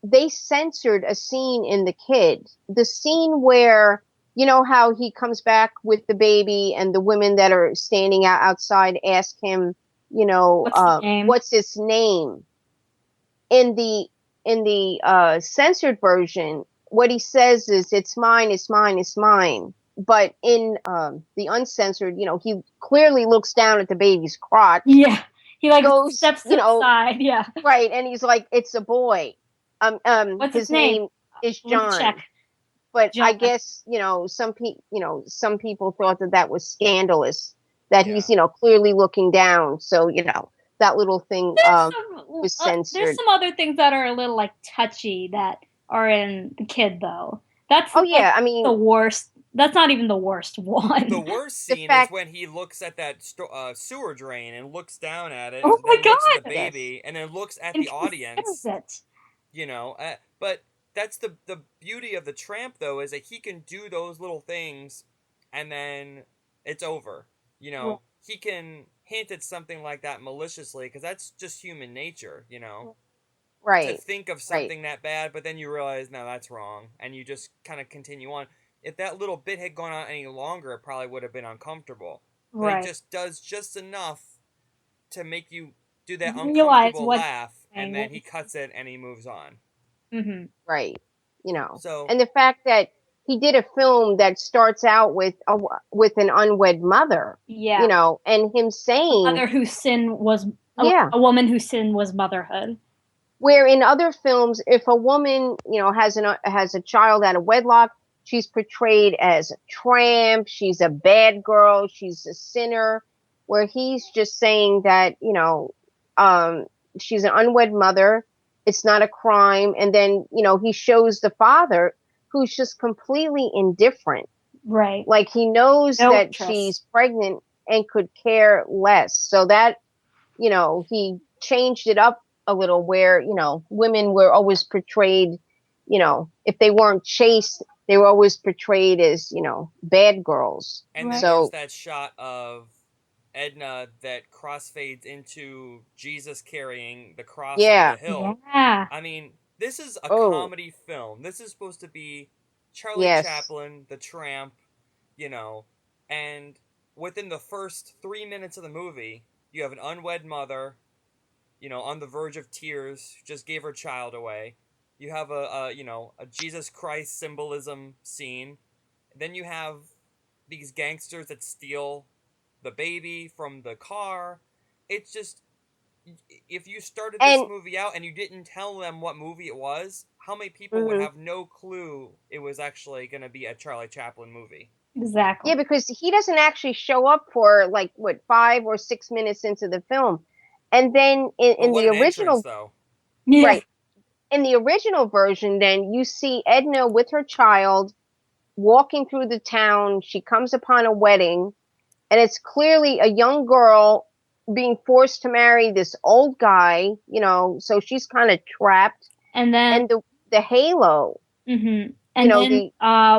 they censored a scene in The Kid. The scene where, you know, how he comes back with the baby and the women that are standing outside ask him, you know, What's the name? what's his name? In the censored version, what he says is, "It's mine, it's mine, it's mine." But in the uncensored, you know, he clearly looks down at the baby's crotch, Yeah. He like goes, steps to you the know, side. Yeah. right, and he's like, "It's a boy." What's His his name? name is Let me John. check. But I John. guess, you know, some people thought that that was scandalous, that Yeah. he's, you know, clearly looking down. So, you know, that little thing was There's censored. some other things that are a little like touchy that are in The Kid though. That's Oh like yeah, I the mean, worst. That's not even the worst one. The worst the scene is fact, when he looks at that sewer drain and looks down at it, Oh my then looks at the god! yes, baby, and then looks at And the considers audience. it. You know, but that's the beauty of the tramp, though, is that he can do those little things, and then it's over. You know, he can hint at something like that maliciously, because that's just human nature. You know, to right, think of right, something that bad, but then you realize, no, that's wrong, and you just kind of continue on. If that little bit had gone on any longer, it probably would have been uncomfortable. But he Right. just does just enough to make you do that Realize uncomfortable what laugh, and then he he's cuts it and he moves on. mm-hmm. right. You know, So, and the fact that he did a film that starts out with an unwed mother, Yeah. you know, and him A saying, mother whose sin was yeah, a woman whose sin was motherhood. where in other films, if a woman, you know, has a child out of wedlock, she's portrayed as a tramp, she's a bad girl, she's a sinner. Where he's just saying that, you know, um, she's an unwed mother, it's not a crime, and then, you know, he shows the father who's just completely indifferent. Right. Like he knows No that interest. she's pregnant and could care less. So that, you know, he changed it up a little where, you know, women were always portrayed, you know, if they weren't chaste, they were always portrayed as, you know, bad girls. and then Right. there's So, that shot of Edna that crossfades into Jesus carrying the cross up yeah. the hill. Yeah. I mean, this is a Oh, comedy film. This is supposed to be Charlie yes. Chaplin, the tramp, you know, and within the first 3 minutes of the movie, you have an unwed mother, you know, on the verge of tears, just gave her child away. You have a Jesus Christ symbolism scene. Then you have these gangsters that steal the baby from the car. It's just, if you started this And, movie out and you didn't tell them what movie it was, how many people would mhm. have no clue it was actually going to be a Charlie Chaplin movie? Exactly. Yeah, because he doesn't actually show up for like, what, 5 or 6 minutes into the film. And then But in what the an entrance, original, though. Yeah. right, in the original version, then you see Edna with her child walking through the town. She comes upon a wedding, and it's clearly a young girl being forced to marry this old guy, you know, so she's kind of trapped. And then And the halo, mm-hmm. you And know, then the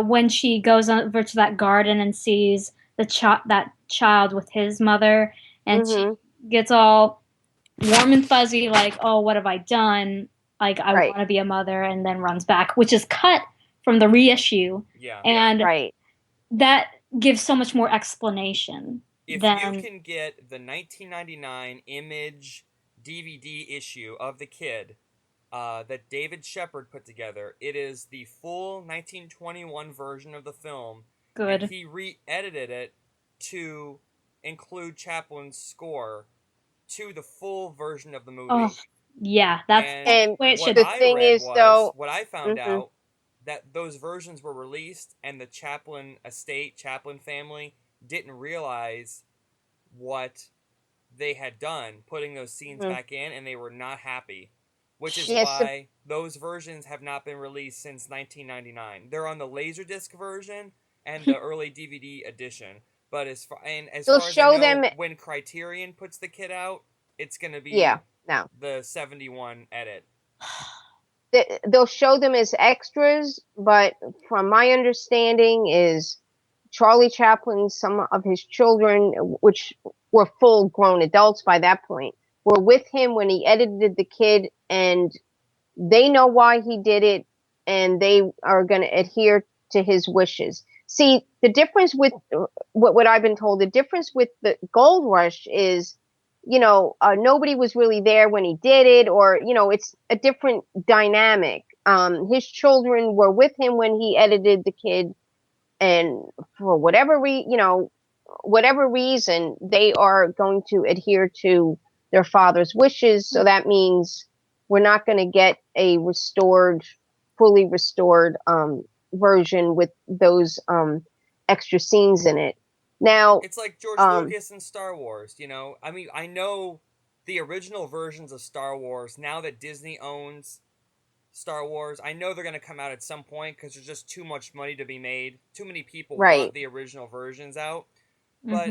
when she goes over to that garden and sees that child with his mother, and she hmm gets all warm and fuzzy, like, "Oh, what have I done? Like, I right, want to be a mother," and then runs back, which is cut from the reissue, Yeah. and right. that gives so much more explanation If you than can get the 1999 Image DVD issue of The Kid, that David Shepard put together. It is the full 1921 version of the film, and Good. he re-edited it to include Chaplin's score to the full version of the Oh, movie. yeah. That's And And the way it what should. the I thing read is, was, though, what I found hmm out, that those versions were released and the Chaplin estate, Chaplin family, didn't realize what they had done putting those scenes hmm back in, and they were not happy, which is yes, why those versions have not been released since 1999. They're on the Laserdisc version and the early DVD edition, but as they'll far as I show them. know, when Criterion puts the kit out, it's going to Yeah, be no, the 71 edit. they'll show them as extras, but from my understanding is Charlie Chaplin, some of his children, which were full grown adults by that point, were with him when he edited The Kid, and they know why he did it, and they are going to adhere to his wishes. See, the difference with what I've been told, the difference with the Gold Rush is, nobody was really there when he did it, or, it's a different dynamic. His children were with him when he edited The Kid, and for whatever reason, they are going to adhere to their father's wishes. So that means we're not going to get a fully restored version with those extra scenes in it. Now, It's like George um, Lucas and Star Wars, you know? I mean, I know the original versions of Star Wars, now that Disney owns Star Wars, I know they're going to come out at some point because there's just too much money to be made. Too many people right. want the original versions out. Hmm. But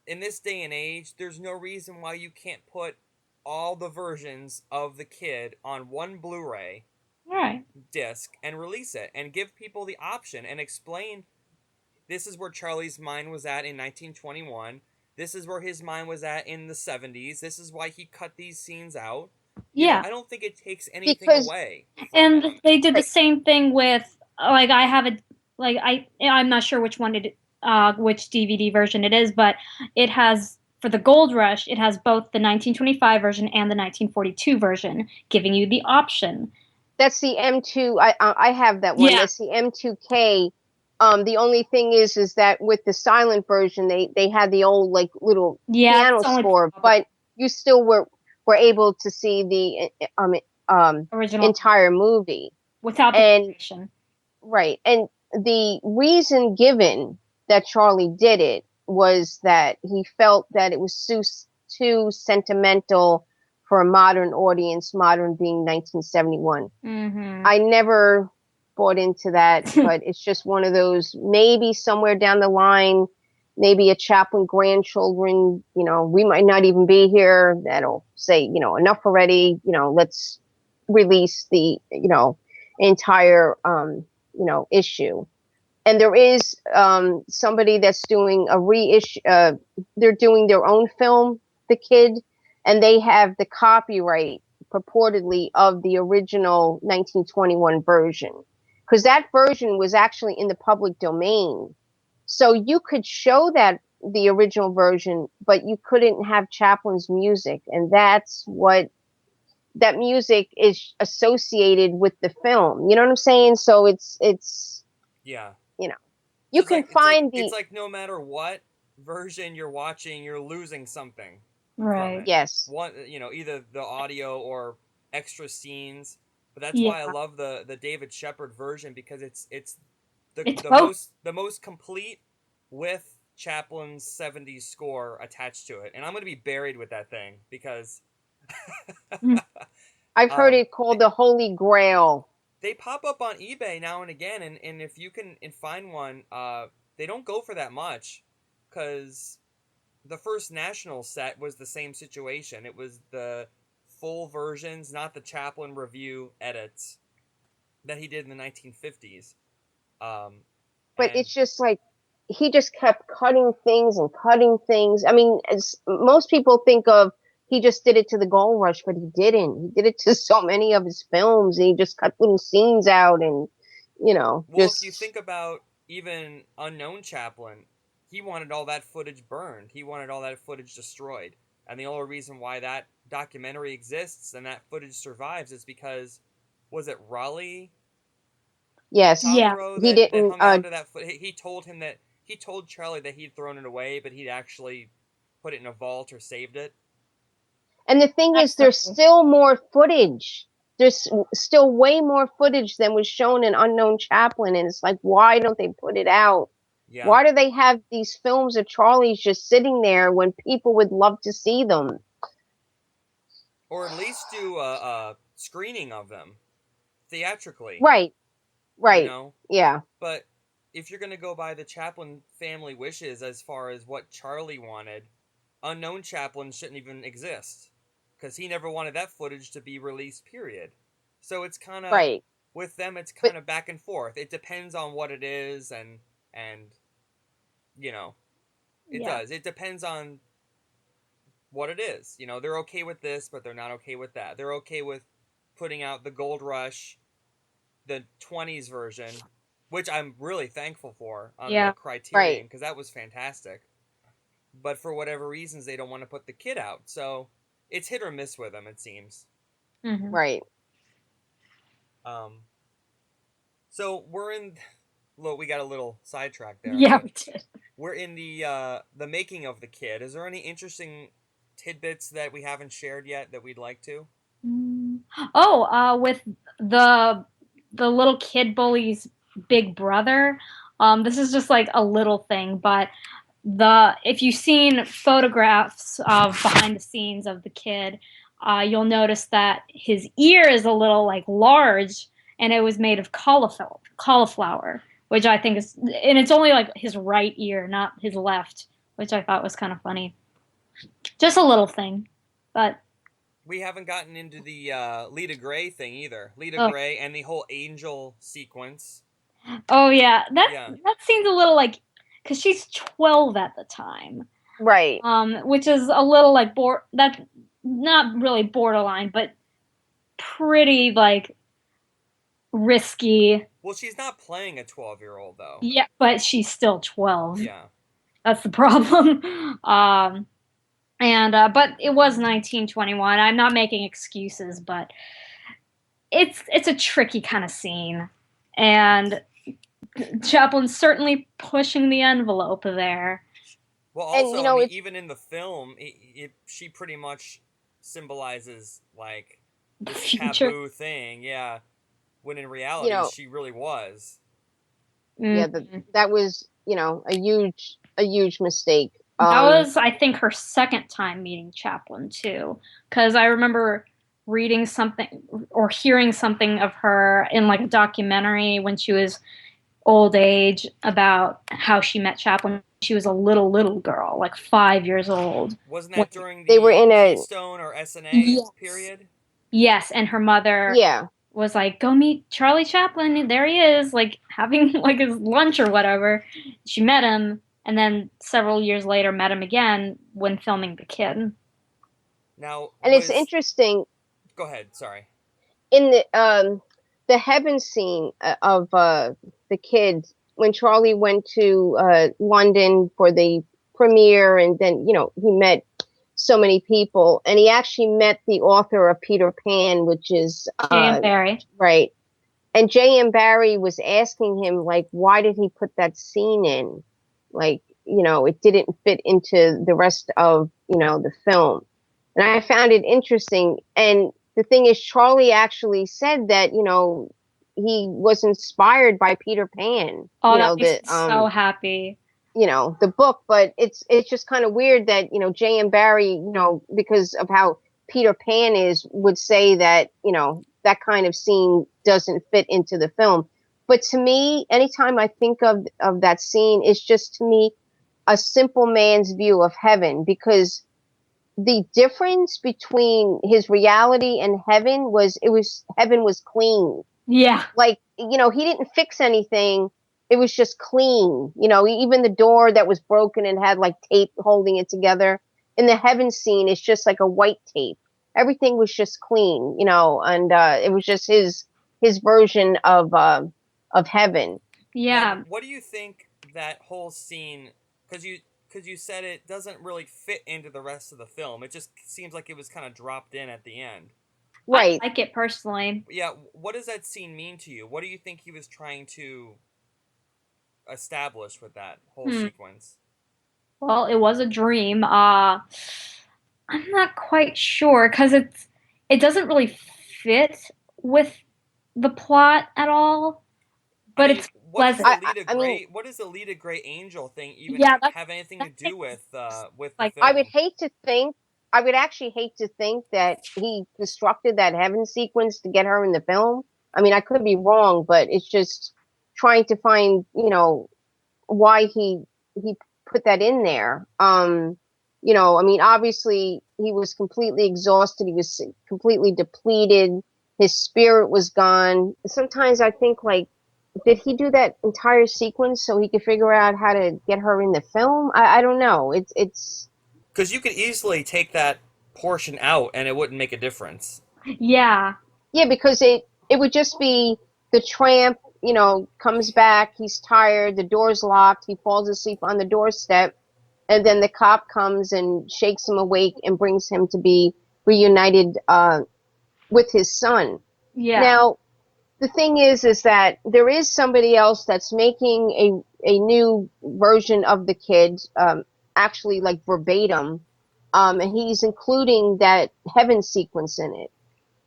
in this day and age, there's no reason why you can't put all the versions of the Kid on one Blu-ray Right. disc and release it and give people the option and explain, this is where Charlie's mind was at in 1921. This is where his mind was at in the 70s. This is why he cut these scenes out. You know, Yeah. I don't think it takes anything Because, away from And it. they did the right, same thing with like I have a like I'm not sure which DVD version it is, but it has for the Gold Rush, it has both the 1925 version and the 1942 version, giving you the option. that's the M2. I have that one. Yeah. That's the M2K. The only thing is that with the silent version, they had the old like little Yeah, piano that's the only score, problem. but you still were able to see the Original entire movie. without the And narration. right, and the reason given that Charlie did it was that he felt that it was too sentimental for a modern audience, modern being 1971. Mm-hmm. I never bought into that, but it's just one of those, maybe somewhere down the line, maybe a Chaplin grandchildren, we might not even be here, that'll say, enough already, let's release the, entire, issue. And there is somebody that's doing a reissue. They're doing their own film, The Kid, and they have the copyright purportedly of the original 1921 version, because that version was actually in the public domain. So you could show the original version, but you couldn't have Chaplin's music, and that's what that music is associated with the film. You know what I'm saying? So it's Yeah. you know So you can find it's the like no matter what version you're watching, you're losing something from Right. it. yes. One, either the audio or extra scenes. But that's Yeah. why I love the David Shepard version, because it's the It's the both. most the most complete, with Chaplin's 70s score attached to it. And I'm going to be buried with that thing because Mm. I've heard um it called the Holy Grail. they pop up on eBay now and again, and if you can find one, they don't go for that much, because the first National set was the same situation. It was the full versions, not the Chaplin review edits that he did in the 1950s. But And it's just like he just kept cutting things and cutting things. I mean, as most people think of, he just did it to the Gold Rush, but he didn't. He did it to so many of his films, and he just cut little scenes out, and well, if you just think about even Unknown Chaplin, he wanted all that footage burned. He wanted all that footage destroyed. And the only reason why that documentary exists and that footage survives is because, was it Raleigh Yes. Yeah. Talbot He that didn't. hung on to that foot? He told him that he told Charlie that he'd thrown it away, but he'd actually put it in a vault or saved it. And the thing is, there's Absolutely. still more footage. There's still way more footage than was shown in Unknown Chaplin, and it's like, why don't they put it out? Yeah. Why do they have these films of Charlie's just sitting there when people would love to see them? Or at least do a screening of them theatrically, Right, you right, know? yeah, But if you're going to go by the Chaplin family wishes as far as what Charlie wanted, Unknown Chaplin shouldn't even exist because he never wanted that footage to be released, period. So it's kind of, right. with them, it's But kind of back and forth. It depends on what it is, and you know, it Yeah. does. It depends on what it is. You know, they're okay with this, but they're not okay with that. They're okay with putting out the Gold Rush, the 20s version, which I'm really thankful for on the Yeah. Criterion right, because that was fantastic. But for whatever reasons, they don't want to put the kid out. So it's hit or miss with them, it seems. Hmm. right. Um, so we're in. Look, we got a little sidetracked there, Yeah, but we did. we're in the making of the kid. Is there any interesting tidbits that we haven't shared yet that we'd like to? Mm. Oh, with the the little kid bully's big brother. This is just like a little thing, but the if you've seen photographs of behind the scenes of the kid, you'll notice that his ear is a little like large, and it was made of cauliflower, which I think is, and it's only like his right ear, not his left, which I thought was kind of funny. Just a little thing, but We haven't gotten into the Lita Gray thing either. Lita oh, Gray and the whole angel sequence. oh yeah, that Yeah. that seems a little like, because she's 12 at the time, Right. which is a little like that's not really borderline, but pretty like risky. Well, she's not playing a 12-year-old though. Yeah, but she's still 12. Yeah. That's the problem. And but it was 1921. I'm not making excuses, but it's a tricky kind of scene, and Chaplin's certainly pushing the envelope there. Well, And also, I mean, it's even in the film, she pretty much symbolizes like The this future. taboo thing. Yeah. When in you reality, know, she really was. yeah, Mhm. that was, a huge mistake. That was, I think, her second time meeting Chaplin too, because I remember reading something or hearing something of her in like a documentary when she was old age about how she met Chaplin. She was a little girl, like 5 years old. Wasn't When, that during They were the in a Keystone or SNA yes, period? yes, and her mother yeah. was like, "Go meet Charlie Chaplin. There he is, like having like his lunch or whatever." She met him, and then several years later met him again when filming The Kid. Now, And it's was interesting go ahead. Sorry. in the heaven scene of the kids when Charlie went to London for the premiere, and then he met so many people, and he actually met the author of Peter Pan, which is J.M. Barrie. right. And J.M. Barrie was asking him, like, why did he put that scene in? Like, it didn't fit into the rest of, the film. And I found it interesting. And the thing is, Charlie actually said that, he was inspired by Peter Pan, Oh, that makes me so happy. the book, but it's just kind of weird that, J.M. Barrie, because of how Peter Pan is, would say that, that kind of scene doesn't fit into the film. But to me, anytime I think of that scene, it's just to me a simple man's view of heaven, because the difference between his reality and heaven was heaven was clean. Yeah, Like, he didn't fix anything. It was just clean. Even the door that was broken and had like tape holding it together. In the heaven scene, it's just like a white tape. Everything was just clean, and it was just his version of heaven. Now, yeah. what do you think that whole scene? Because because you said it doesn't really fit into the rest of the film. It just seems like it was kind of dropped in at the end. Right. I like it personally. Yeah, what does that scene mean to you? What do you think he was trying to establish with that whole Hmm. sequence? Well, it was a dream. I'm not quite sure because it doesn't really fit with the plot at all. I But mean, it's pleasant. I mean, what does the Lita Gray Angel thing even Yeah, have anything to that do makes with the like I would film? hate to think, I would actually hate to think that he constructed that heaven sequence to get her in the film. I mean, I could be wrong, but it's just trying to find, why he put that in there. I mean, obviously he was completely exhausted. He was completely depleted. His spirit was gone. Sometimes I think like, did he do that entire sequence so he could figure out how to get her in the film? I don't know. It's Because you could easily take that portion out and it wouldn't make a difference. yeah, Yeah, because it would just be the tramp, comes back, he's tired, the door's locked, he falls asleep on the doorstep, and then the cop comes and shakes him awake and brings him to be reunited with his son. yeah. Now, the thing is that there is somebody else that's making a new version of the kid, actually like verbatim, and he's including that heaven sequence in it.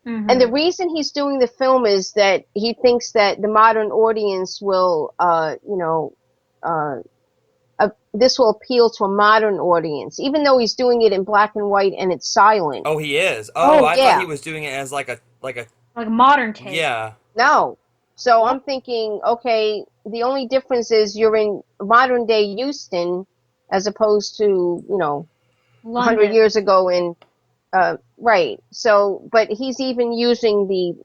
And the Hmm. reason he's doing the film is that he thinks that the modern audience will, uh, this will appeal to a modern audience, even though he's doing it in black and white and it's silent. Oh, he is. Oh, Oh, I thought Yeah, he was doing it as like a like a modern take. yeah. no. So What? I'm thinking, okay, the only difference is you're in modern day Houston as opposed to, 100 London. years ago in, right. So, but he's even using the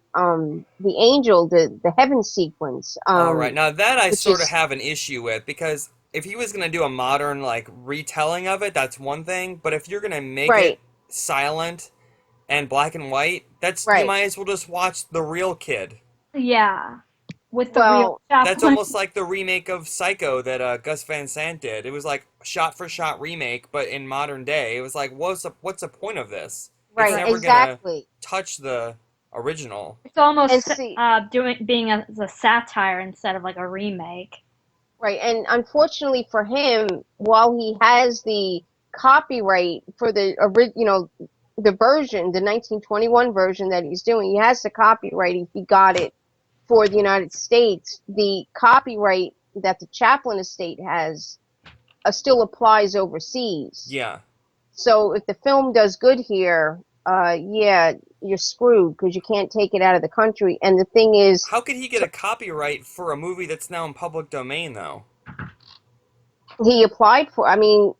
angel, the heaven sequence, All right. Now that I which sort of is have an issue with because if he was going to do a modern like retelling of it, that's one thing, but if you're going to make it right, silent and black and white, that's you right. might as well just watch The Real Kid. Yeah, with the real Well, That's Chaplin. almost like the remake of Psycho that Gus Van Sant did. It was like shot for shot remake, but in modern day. It was like, what's the point of this? It's right, Right. never gonna exactly. touch the original. It's And almost see, doing being as a satire instead of like a remake. right, and unfortunately for him, while he has the copyright for the version, the 1921 version that he's doing, he has the copyright. He got it for the United States. The copyright that the Chaplin estate has still applies overseas. Yeah. So if the film does good here, yeah, you're screwed because you can't take it out of the country. And the thing is, How could he get a copyright for a movie that's now in public domain though? he applied for. I mean,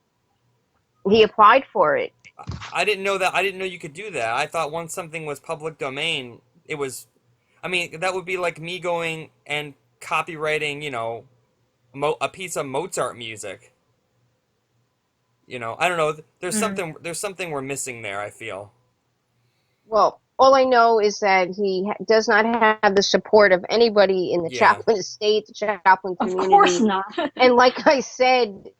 he applied for it. I didn't know that. I didn't know you could do that. I thought once something was public domain, it was. I mean, that would be like me going and copywriting, a piece of Mozart music. I don't know. Mm. There's something we're missing there. I feel. Well, all I know is that does not have the support of anybody in the Yeah. Chaplin estate, the Chaplin Of course community. not. And like I said,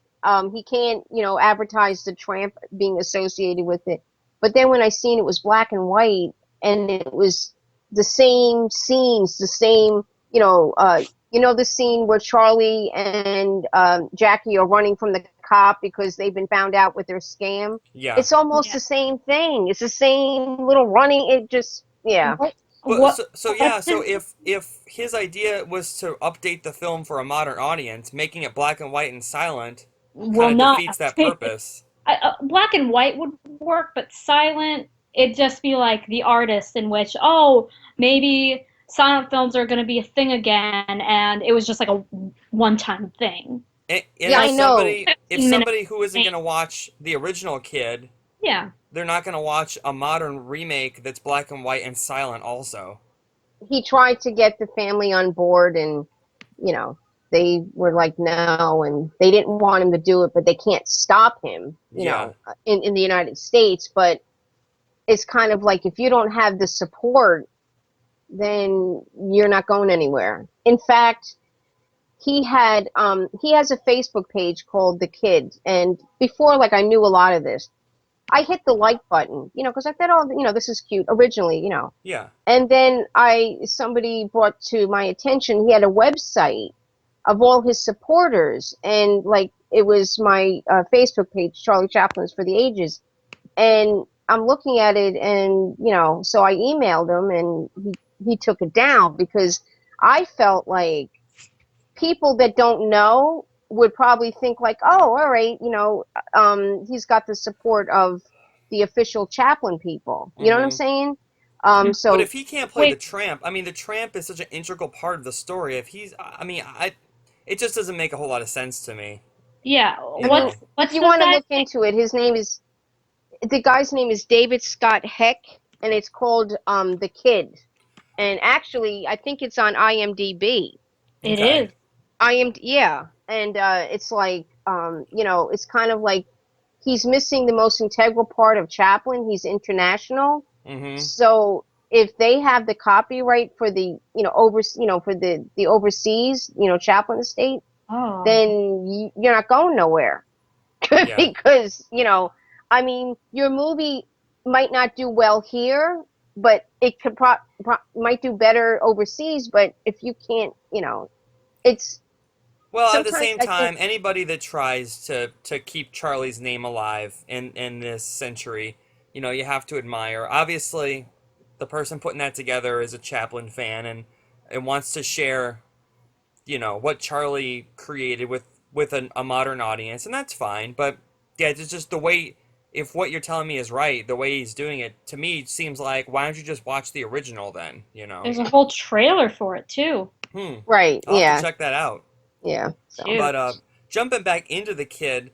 he can't, advertise the tramp being associated with it. But then when I seen it was black and white and it was the same scenes, the same, the scene where Charlie and Jackie are running from the cop because they've been found out with their scam. Yeah. It's almost Yeah. the same thing. It's the same little running. It just, yeah. What? But What? so yeah. What's So his? if his idea was to update the film for a modern audience, making it black and white and silent, kind Will of not. defeats that purpose. Black and white would work, but silent, it'd just be like the artist in which, oh, maybe silent films are going to be a thing again, and it was just like a one-time thing. And Yeah, if I Like know. somebody if 15 minutes. somebody who isn't gonna watch the original Kid, Yeah. they're not gonna watch a modern remake that's black and white and silent. Also. He tried to get the family on board and, you know, they were like, no, and they didn't want him to do it, but they can't stop him, Yeah. in the United States. But it's kind of like if you don't have the support, then you're not going anywhere. In fact, he has a Facebook page called The Kid, and before, like, I knew a lot of this. I hit the like button, because I thought, oh, this is cute originally. Yeah. And then somebody brought to my attention he had a website of all his supporters, and like it was my Facebook page, Charlie Chaplin's for the Ages, and I'm looking at it, and so I emailed him, and he took it down because I felt like people that don't know would probably think like, oh, all right, he's got the support of the official Chaplin people. You know what I'm Mm-hmm. saying? But So if he can't play the Wait, tramp, I mean, the tramp is such an integral part of the story. If he's, I mean, it just doesn't make a whole lot of sense to me. yeah. I You mean, know. What's if you the want to guy's look into it, the guy's name is David Scott Heck, and it's called The Kid. And actually, I think it's on IMDb. It Okay. is. Yeah, and it's like it's kind of like he's missing the most integral part of Chaplin. He's international, Mm-hmm. so if they have the copyright for the for the overseas Chaplin estate, Oh. then you're not going nowhere Yeah. because I mean your movie might not do well here, but it could might do better overseas. But if you can't, it's Well, at the sometimes same I think time, anybody that tries to keep Charlie's name alive in this century, you have to admire. Obviously, the person putting that together is a Chaplin fan and wants to share, what Charlie created with a modern audience, and that's fine. But yeah, it's just the way. If what you're telling me is right, the way he's doing it to me seems like why don't you just watch the original then? There's a whole trailer for it too. Hmm. right, I'll have to yeah, check that out. yeah. So Shoot. But jumping back into the kid,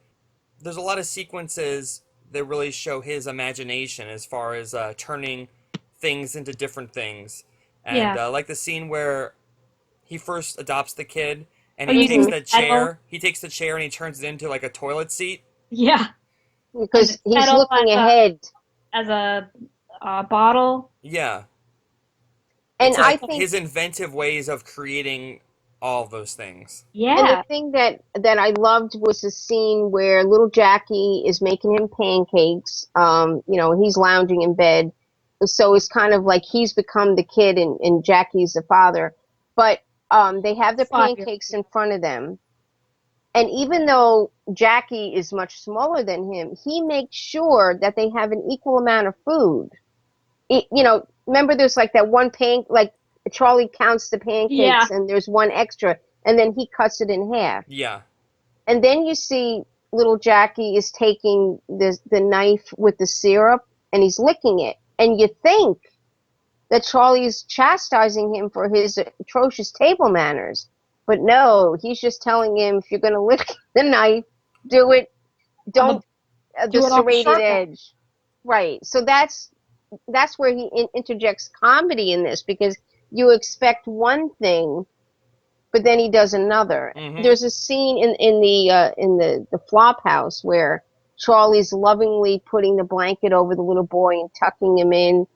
there's a lot of sequences that really show his imagination as far as turning things into different things. And Yeah. like the scene where he first adopts the kid and Oh, he using takes hmm the the kettle. chair, and he turns it into like a toilet seat. Yeah. And the because he's kettle looking ahead, as a bottle. Yeah. and It's I like think his inventive ways of creating all of those things. and the Yeah. thing that I loved was the scene where little Jackie is making him pancakes. He's lounging in bed, so it's kind of like he's become the kid and Jackie's the father. But they have the 5 years. pancakes in front of them, and even though Jackie is much smaller than him, he makes sure that they have an equal amount of food. Remember there's like that one like Charlie counts the Yeah. pancakes and there's one extra, and then he cuts it in half. Yeah. And then you see little Jackie is taking the knife with the syrup and he's licking it. And you think that Charlie's chastising him for his atrocious table manners. But no, he's just telling him if you're going to lick the knife, do it. On the Don't the Do it on the serrated sharp end. edge. Right. So that's where he interjects comedy in this because you expect one thing, but then he does another. Mm-hmm. There's a scene in the flop house where Charlie's lovingly putting the blanket over the little boy and tucking him in,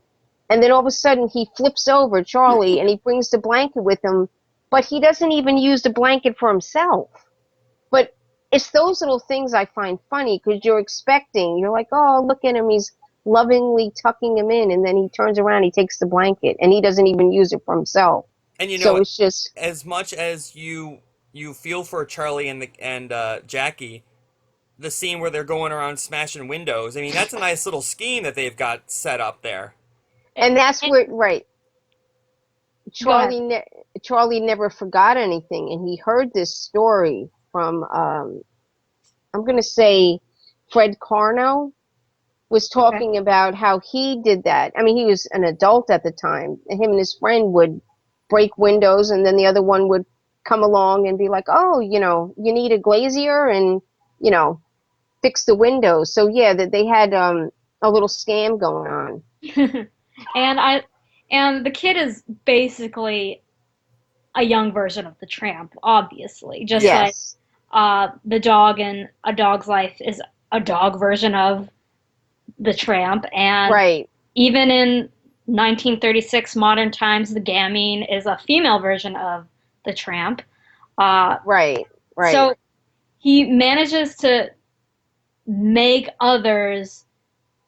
and then all of a sudden he flips over Charlie and he brings the blanket with him, but he doesn't even use the blanket for himself. But it's those little things I find funny because you're like, oh, look at him, he's lovingly tucking him in, and then he turns around, he takes the blanket, and he doesn't even use it for himself. And So it's just, as much as you feel for Charlie and Jackie, the scene where they're going around smashing windows. I mean, that's a nice little scheme that they've got set up there. and that's And- where, right, Go ahead. Charlie never forgot anything, and he heard this story from, I'm going to say, Fred Carno was Okay. talking about how he did that. I mean, he was an adult at the time. Him and his friend would break windows, and then the other one would come along and be like, "Oh, you need a glazier, and you know, fix the windows." So yeah, that they had a little scam going on. and I and the kid is basically a young version of the tramp, obviously. Just like Yes, the dog in A Dog's Life is a dog version of the tramp, and right. even in 1936 modern times, the gamine is a female version of the tramp. Right. Right. So he manages to make others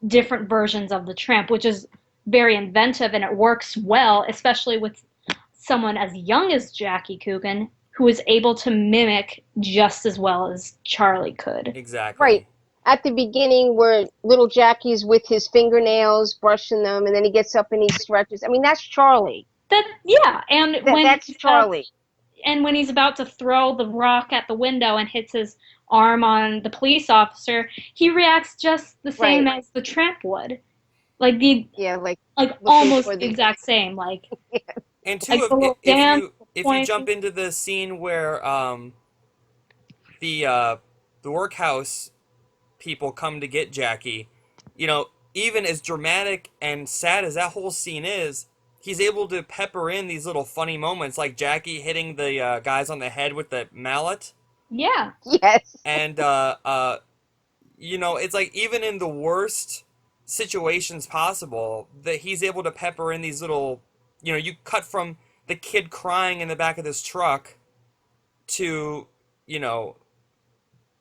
different versions of the tramp, which is very inventive and it works well, especially with someone as young as Jackie Coogan, who is able to mimic just as well as Charlie could. Right. Exactly. At the beginning, where little Jackie's with his fingernails, brushing them, and then he gets up and he stretches. I mean, that's Charlie. That yeah, and That's Charlie. when he's about to throw the rock at the window and hits his arm on the police officer, he reacts just the same Right. as the tramp would. Like the Yeah, like looking almost for the the. exact same. Like And two, like the little if dance you point. jump into the scene where the uh, the workhouse people come to get Jackie, you know, even as dramatic and sad as that whole scene is, he's able to pepper in these little funny moments, like Jackie hitting the guys on the head with the mallet, Yeah. Yes. and you know, it's like even in the worst situations possible, that he's able to pepper in these little, you know, you cut from the kid crying in the back of this truck to, you know,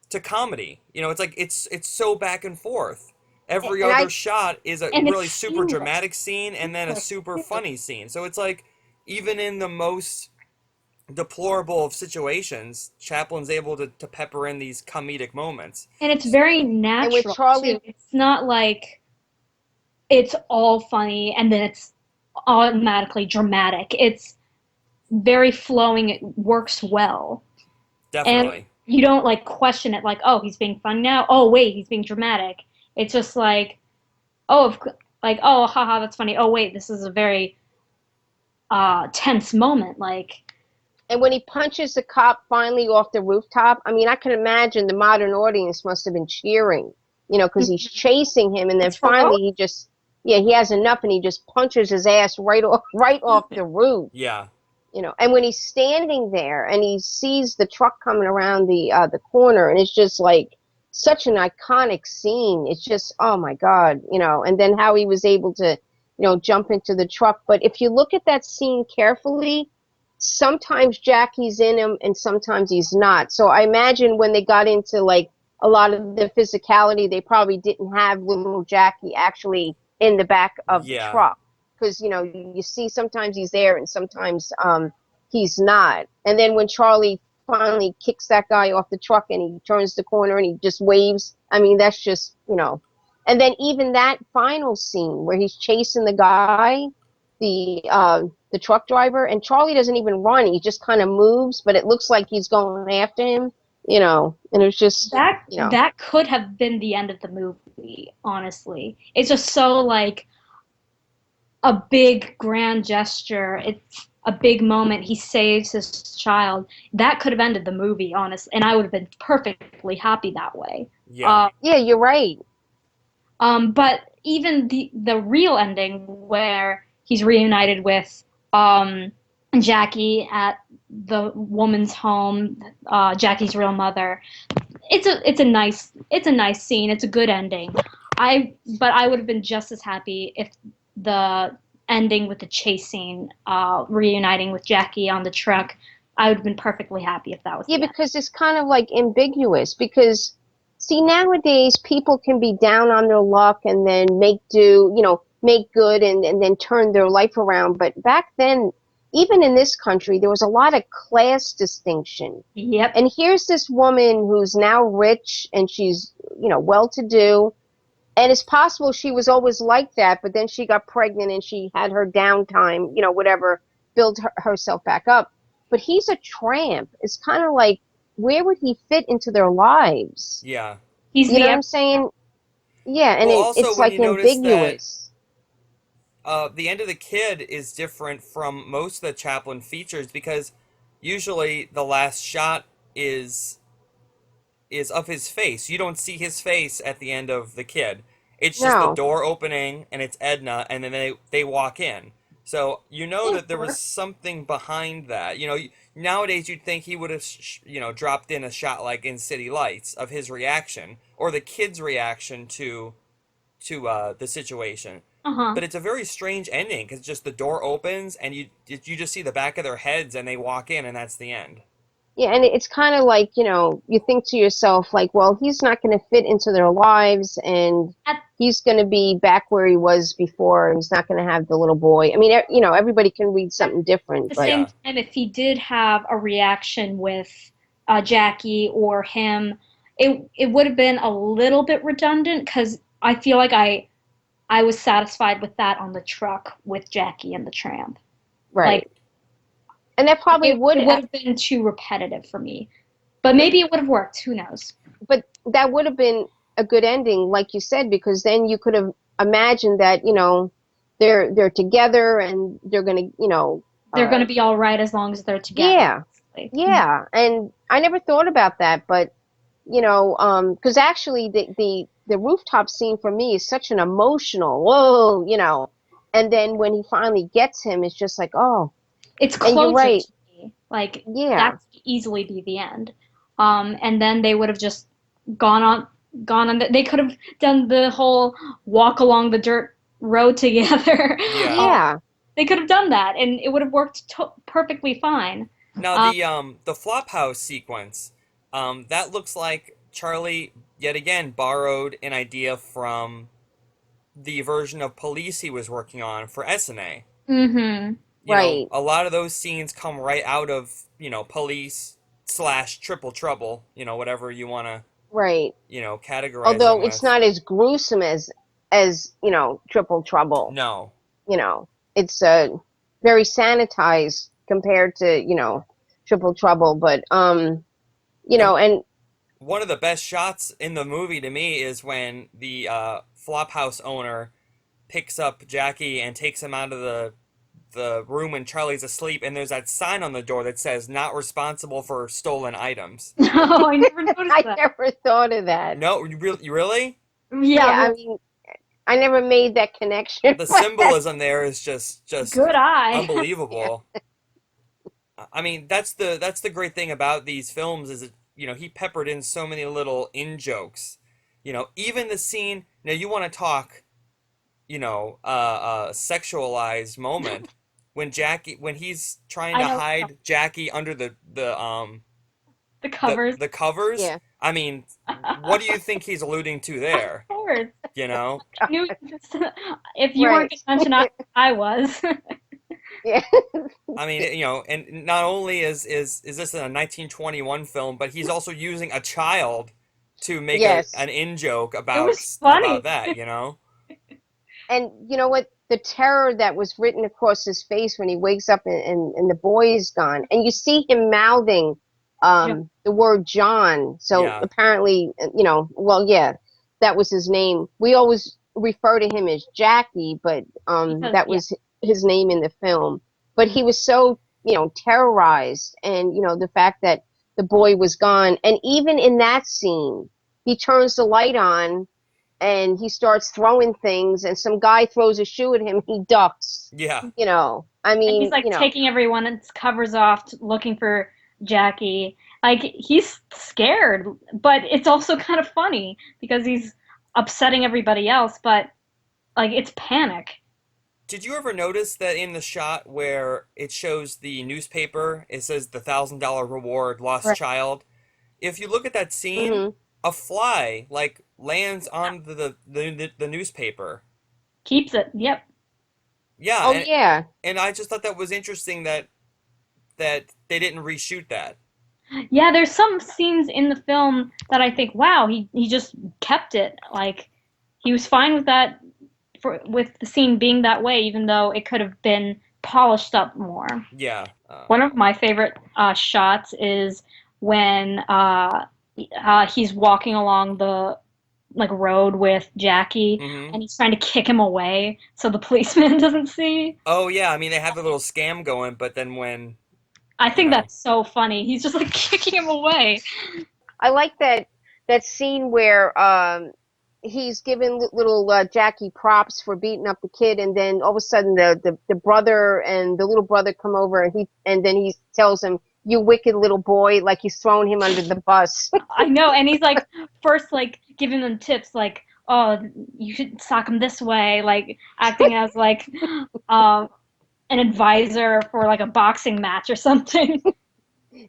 to comedy. You know, it's like it's so back and forth. Every And other I shot is a And it's really super seamless. dramatic scene and then a super funny scene. So it's like even in the most deplorable of situations, Chaplin's able to pepper in these comedic moments. And it's very and with natural too. Charlie, It's not like it's all funny and then it's automatically dramatic. It's very flowing. It works well. And Definitely. you don't like question it like, oh, he's being funny now. Oh, wait, he's being dramatic. It's just like, oh, like, oh, haha, that's funny. Oh, wait, this is a very tense moment. Like, and when he punches the cop finally off the rooftop, I mean, I can imagine the modern audience must have been cheering, because he's chasing him, and then it's heroic. finally yeah, he has enough, and he just punches his ass right off the roof. Yeah. And when he's standing there and he sees the truck coming around the corner, and it's just like such an iconic scene. It's just, oh my God, and then how he was able to, jump into the truck. But if you look at that scene carefully, sometimes Jackie's in him and sometimes he's not. So I imagine when they got into like a lot of the physicality, they probably didn't have little Jackie actually in the back of the Yeah. truck, because you see sometimes he's there and sometimes he's not. And then when Charlie finally kicks that guy off the truck and he turns the corner and he just waves, I mean, that's just, and then even that final scene where he's chasing the guy, the truck driver, and Charlie doesn't even run, he just kind of moves, but it looks like he's going after him, and it's just, That could have been the end of the movie, honestly. It's just so like a big grand gesture. It's a big moment. He saves his child. That could have ended the movie, honestly, and I would have been perfectly happy that way. Yeah. Yeah, you're right. But even the real ending where he's reunited with Jackie at the woman's home, Jackie's real mother. It's a nice scene. It's a good ending. But I would have been just as happy if the ending with the chase scene, reuniting with Jackie on the truck. I would have been perfectly happy if that was Yeah, the end. because it's kind of like ambiguous. Because, see, nowadays people can be down on their luck and then make do, make good and then turn their life around. But back then, even in this country, there was a lot of class distinction. Yep. And here's this woman who's now rich and she's, well to do. And it's possible she was always like that, but then she got pregnant and she had her downtime, whatever, build herself back up. But he's a tramp. It's kind of like, where would he fit into their lives? Yeah. He's You know the what I'm saying? Yeah, and Well, also it's when like you notice that ambiguous. the end of the kid is different from most of the Chaplin features because usually the last shot is of his face. You don't see his face at the end of the kid. It's just the No. door opening and it's Edna and then they walk in. So you know Yeah, that there was something behind that. You know, nowadays you'd think he would have dropped in a shot like in City Lights of his reaction or the kid's reaction to the situation. uh-huh. But it's a very strange ending because just the door opens and you just see the back of their heads and they walk in and that's the end. Yeah, and it's kind of like, you think to yourself, like, well, he's not going to fit into their lives, and At he's going to be back where he was before, and he's not going to have the little boy. I mean, everybody can read at something different, the but same Yeah. time, if he did have a reaction with Jackie or him, it would have been a little bit redundant because I feel like I was satisfied with that on the truck with Jackie and the tramp. right. Like And that probably it would have been too repetitive for me. But but maybe it would have worked. Who knows? but that would have been a good ending, like you said, because then you could have imagined that, they're together and they're going to, They're going to be all right as long as they're together. yeah, Basically. yeah. And I never thought about that, but because actually the rooftop scene for me is such an emotional, whoa, and then when he finally gets him, it's just like, oh, It's and you're closure right, to me. Like yeah, that could easily be the end. And then they would have just gone on, gone on. They could have done the whole walk along the dirt road together. Yeah. um, yeah, they could have done that, and it would have worked perfectly fine. Now Um, the Flophouse sequence, that looks like Charlie yet again borrowed an idea from the version of Police he was working on for SNA. hmm right, A lot of those scenes come right out of, Police slash Triple Trouble, whatever you want to, right. categorize Although them it's with. not as gruesome as Triple Trouble. No. It's very sanitized compared to Triple Trouble, but And and one of the best shots in the movie to me is when the Flophouse owner picks up Jackie and takes him out of the room when Charlie's asleep, and there's that sign on the door that says "Not responsible for stolen items." no, I never noticed I that. never thought of that. No, you really? Yeah, Yeah, I well, mean, I never made that connection, The but that's symbolism there is just good eye. yeah, unbelievable. I mean, that's the great thing about these films is that, he peppered in so many little in jokes. Even the scene. Now you want to talk, sexualized moment when he's trying I to know hide Jackie under the covers. the covers. yeah. I mean, what do you think he's alluding to Of there? course. You know, Knew if you weren't Right. paying attention, I was. Yeah. I mean, and not only is this a 1921 film, but he's also using a child to make Yes. an in joke It was about funny. that. And you know what? The terror that was written across his face when he wakes up and the boy is gone. And you see him mouthing Yeah, the word John. So Yeah, apparently, well, yeah, that was his name. We always refer to him as Jackie, but because that yeah. was his name in the film. But Mm. he was so, terrorized. And, the fact that the boy was gone. And even in that scene, he turns the light on and he starts throwing things and some guy throws a shoe at him, he ducks. yeah. I And he's mean, like taking everyone's covers off, looking for Jackie. Like he's scared, but it's also kind of funny because he's upsetting everybody else. But like it's panic. Did you ever notice that in the shot where it shows the newspaper, it says the $1,000 reward, lost Right. child? If you look at that scene, hmm a fly like lands on the newspaper. Keeps it. Yep. Yeah, oh yeah, and I just thought that was interesting that they didn't reshoot that. Yeah, there's some scenes in the film that I think, wow, he just kept it. Like he was fine with that with the scene being that way, even though it could have been polished up more. Yeah. One of my favorite shots is when he's walking along the like road with Jackie, hmm and he's trying to kick him away so the policeman doesn't see. Oh yeah, I mean they have a little scam going, but then when I you think know, that's so funny. He's just like kicking him away. I like that scene where he's giving little Jackie props for beating up the kid, and then all of a sudden the brother and the little brother come over, and then he tells him, "You wicked little boy," like he's throwing him under the bus. I know, and he's like first like giving them tips like, "Oh, you should sock him this way," like acting as like um, an advisor for like a boxing match or something.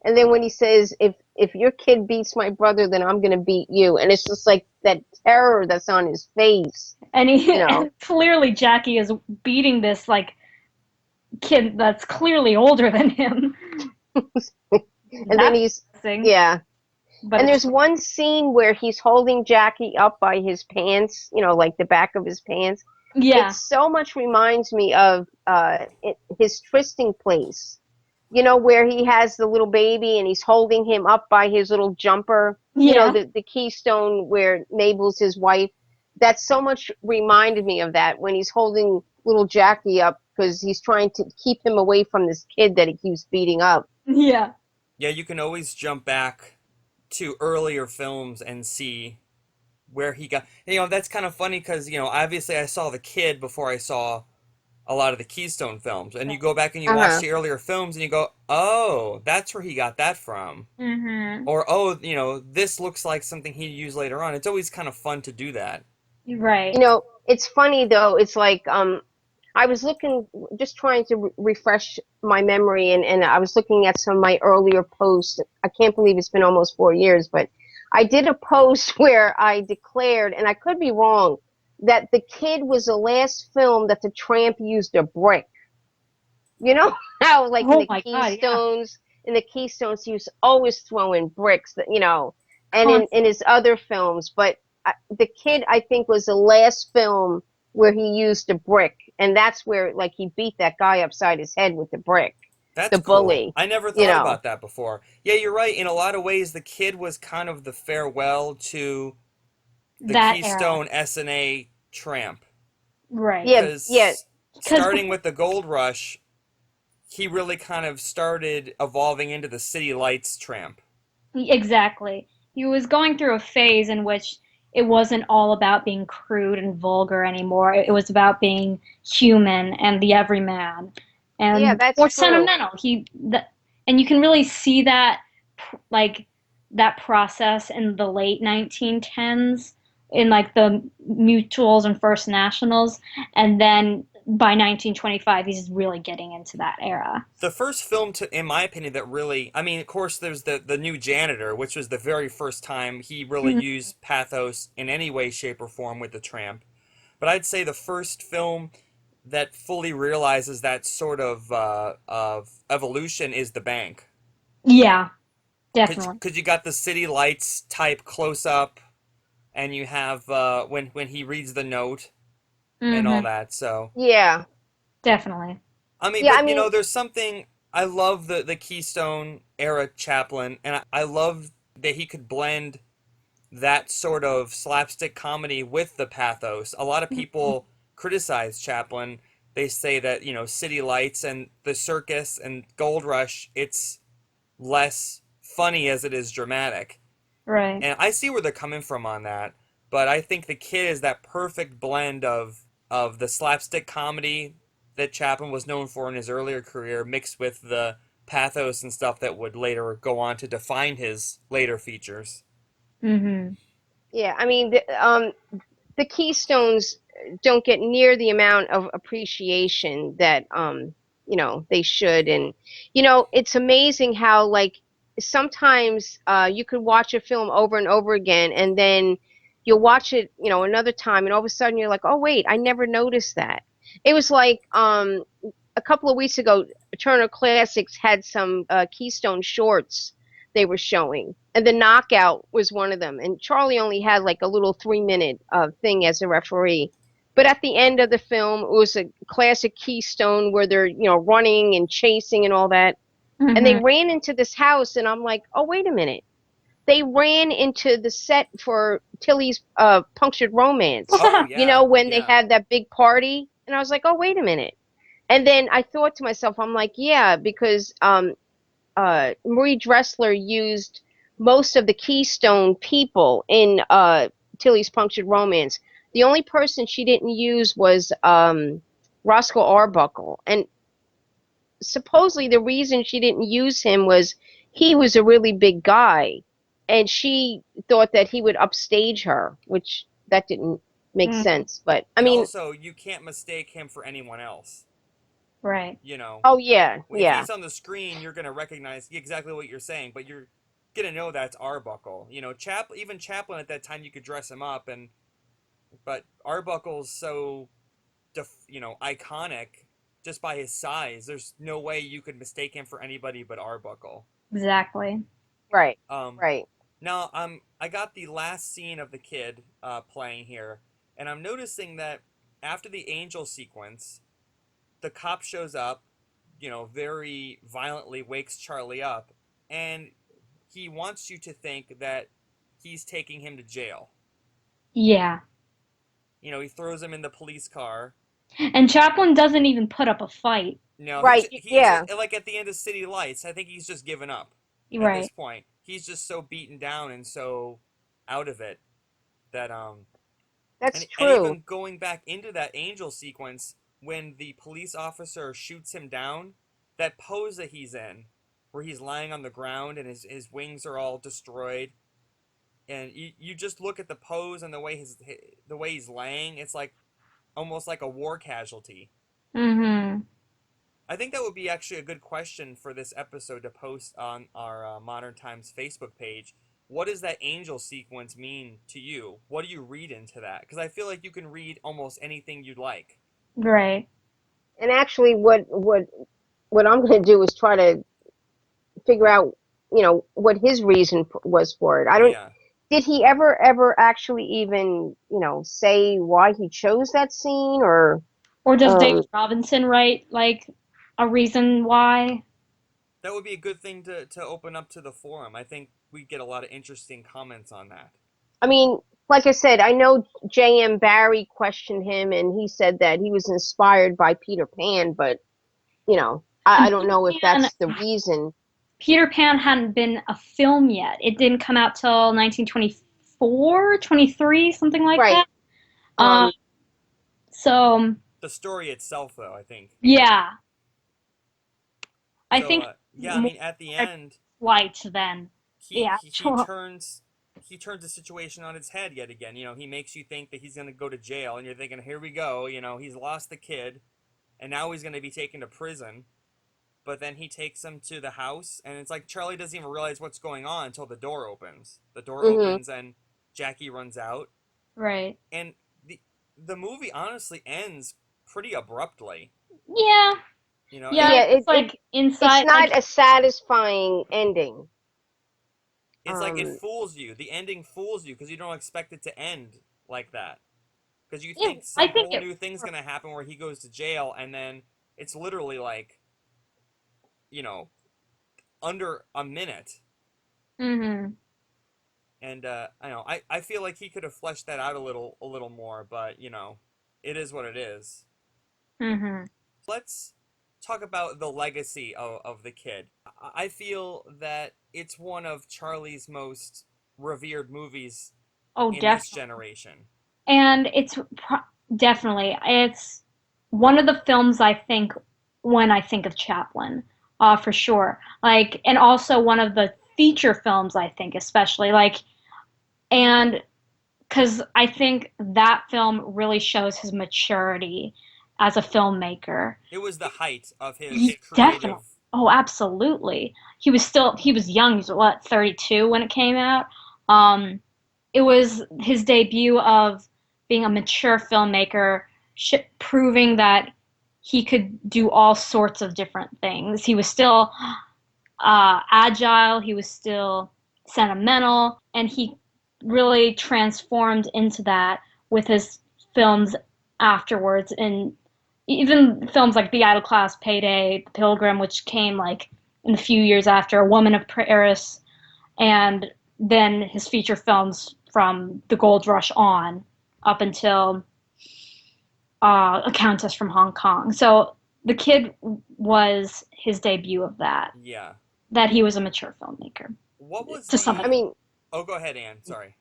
And then when he says, if your kid beats my brother, then I'm gonna beat you, and it's just like that terror that's on his face, And you know. and clearly Jackie is beating this like kid that's clearly older than him. And then That's he's, interesting, yeah. but And it's there's one scene where he's holding Jackie up by his pants, like the back of his pants. It yeah, so much reminds me of his trysting place, where he has the little baby and he's holding him up by his little jumper, yeah, the keystone where Mabel's his wife. That so much reminded me of that when he's holding little Jackie up because he's trying to keep him away from this kid that he keeps beating up. yeah. Yeah, you can always jump back to earlier films and see where he got. That's kind of funny because obviously I saw The Kid before I saw a lot of the Keystone films, and you go back and you watch Uh-huh. the earlier films and you go, oh, that's where he got that from. Mhm. Or, oh, this looks like something he'd use later on. It's always kind of fun to do that. Right. It's funny though. It's like I was looking, just trying to refresh my memory, and I was looking at some of my earlier posts. I can't believe it's been almost 4 years, but I did a post where I declared, and I could be wrong, that The Kid was the last film that the Tramp used a brick. You know how, like Oh my God, yeah. In the Keystones, he was always throwing bricks, and in Constant. his other films. But The Kid, I think, was the last film where he used a brick, and that's where, like, he beat that guy upside his head with the brick, That's the cool. bully. I never You thought know, about that before. Yeah, you're right. In a lot of ways, The Kid was kind of the farewell to the That era. Keystone S&A Tramp. Right. yeah, yeah, Because Because starting with the Gold Rush, he really kind of started evolving into the City Lights Tramp. exactly. He was going through a phase in which it wasn't all about being crude and vulgar anymore. It was about being human and the everyman yeah. and That's more true. sentimental. And you can really see that like that process in the late 1910s in like the mutuals and first nationals, and then by 1925 he's really getting into that era. The first film, in my opinion, that really, I mean, of course, there's the new Janitor, which was the very first time he really Mhm. used pathos in any way, shape, or form with the Tramp. But I'd say the first film that fully realizes that sort of evolution is The Bank. Yeah, Cause, definitely. 'cause you got the city lights type close up, and you have when he reads the note and all Hmm. that. So Yeah, Definitely. I mean, yeah. I but mean, there's something I love the Keystone era Chaplin, and I love that he could blend that sort of slapstick comedy with the pathos. A lot of Mhm. people criticize Chaplin. They say that City Lights and the Circus and Gold Rush, it's less funny as it is dramatic. Right. And I see where they're coming from on that, but I think The Kid is that perfect blend of the slapstick comedy that Chaplin was known for in his earlier career, mixed with the pathos and stuff that would later go on to define his later features. Hmm. yeah. I mean, the Keystones don't get near the amount of appreciation that they should. And it's amazing how, like, sometimes you could watch a film over and over again, and then you'll watch it another time, and all of a sudden you're like, oh wait, I never noticed that. It was like a couple of weeks ago, Turner Classics had some Keystone shorts they were showing, and the Knockout was one of them. And Charlie only had like a little 3 minute thing as a referee. But at the end of the film, it was a classic Keystone where they're running and chasing and all that. And they Hmm. ran into this house, and I'm like, oh wait a minute. They ran into the set for Tilly's Punctured Romance. Oh yeah, When they yeah. had that big party, and I was like, oh wait a minute. And then I thought to myself, I'm like, yeah, because Marie Dressler used most of the Keystone people in Tilly's Punctured Romance. The only person she didn't use was Roscoe Arbuckle. And supposedly the reason she didn't use him was he was a really big guy. And she thought that he would upstage her, which that didn't make Hmm. sense. But I And mean, also, you can't mistake him for anyone else. Right. You know, Oh yeah, if yeah. he's on the screen, you're gonna recognize exactly what you're saying, but you're gonna know that's Arbuckle. You know, even Chaplin at that time, you could dress him up, but Arbuckle's so iconic just by his size. There's no way you could mistake him for anybody but Arbuckle. Exactly. Right, Um, right. Now I got the last scene of the kid playing here, and I'm noticing that after the angel sequence, the cop shows up, very violently wakes Charlie up, and he wants you to think that he's taking him to jail. Yeah. He throws him in the police car. And Chaplin doesn't even put up a fight. No, Right, he's yeah. like at the end of City Lights. I think he's just given up at this Right. point. He's just so beaten down and so out of it that That's and true. even going back into that angel sequence when the police officer shoots him down, that pose that he's in, where he's lying on the ground and his wings are all destroyed, and you just look at the pose and the way he's laying, it's like almost like a war casualty. Mm-hmm. I think that would be actually a good question for this episode to post on our Modern Times Facebook page. What does that angel sequence mean to you? What do you read into that? Because I feel like you can read almost anything you'd like. Right. And actually, what I'm going to do is try to figure out, what his reason was for it. I don't. Yeah. Did he ever actually even, say why he chose that scene, or? Or does Um, David Robinson write like a reason why? That would be a good thing to open up to the forum. I think we get a lot of interesting comments on that. I mean, like I said, I know J.M. Barrie questioned him, and he said that he was inspired by Peter Pan, but I And don't know if that's the reason. Peter Pan hadn't been a film yet. It didn't come out till 1924, 23, something like Right. that. Um, so The story itself, though, I think. yeah, I So think yeah, I more mean, at the end, light than the he actual. turns the situation on its head yet again. He makes you think that he's gonna go to jail, and you're thinking, here we go. He's lost the kid, and now he's gonna be taken to prison. But then he takes him to the house, and it's like Charlie doesn't even realize what's going on until the door opens. The door Hmm. opens, and Jackie runs out, Right. and the movie honestly ends pretty abruptly. Yeah. Yeah, Yeah, it's like it's inside, not like, a satisfying ending. It's like it fools you. The ending fools you because you don't expect it to end like that. Because you yeah, think I some think whole it. new thing's gonna happen where he goes to jail, and then it's literally like, you know, under a minute. Mm-hmm. And I know I feel like he could have fleshed that out a little more, but it is what it is. Mm-hmm. Let's talk about the legacy of the kid. I feel that it's one of Charlie's most revered movies Oh, in this definitely. generation. And definitely it's one of the films I think when I think of Chaplin, for sure. Like, and also one of the feature films I think, especially like, and because I think that film really shows his maturity as a filmmaker. It was the height of his Definitely. creative. Oh, absolutely. He was young. He was what, 32 when it came out. Um, it was his debut of being a mature filmmaker, proving that he could do all sorts of different things. He was still agile, he was still sentimental, and he really transformed into that with his films afterwards. And even films like The Idle Class, Payday, The Pilgrim, which came like in a few years after, A Woman of Paris, and then his feature films from the Gold Rush on up until A Countess from Hong Kong. So The Kid was his debut of Yeah. that he was a mature filmmaker What was to some I the? extent. mean, Oh, go ahead, Anne. Sorry.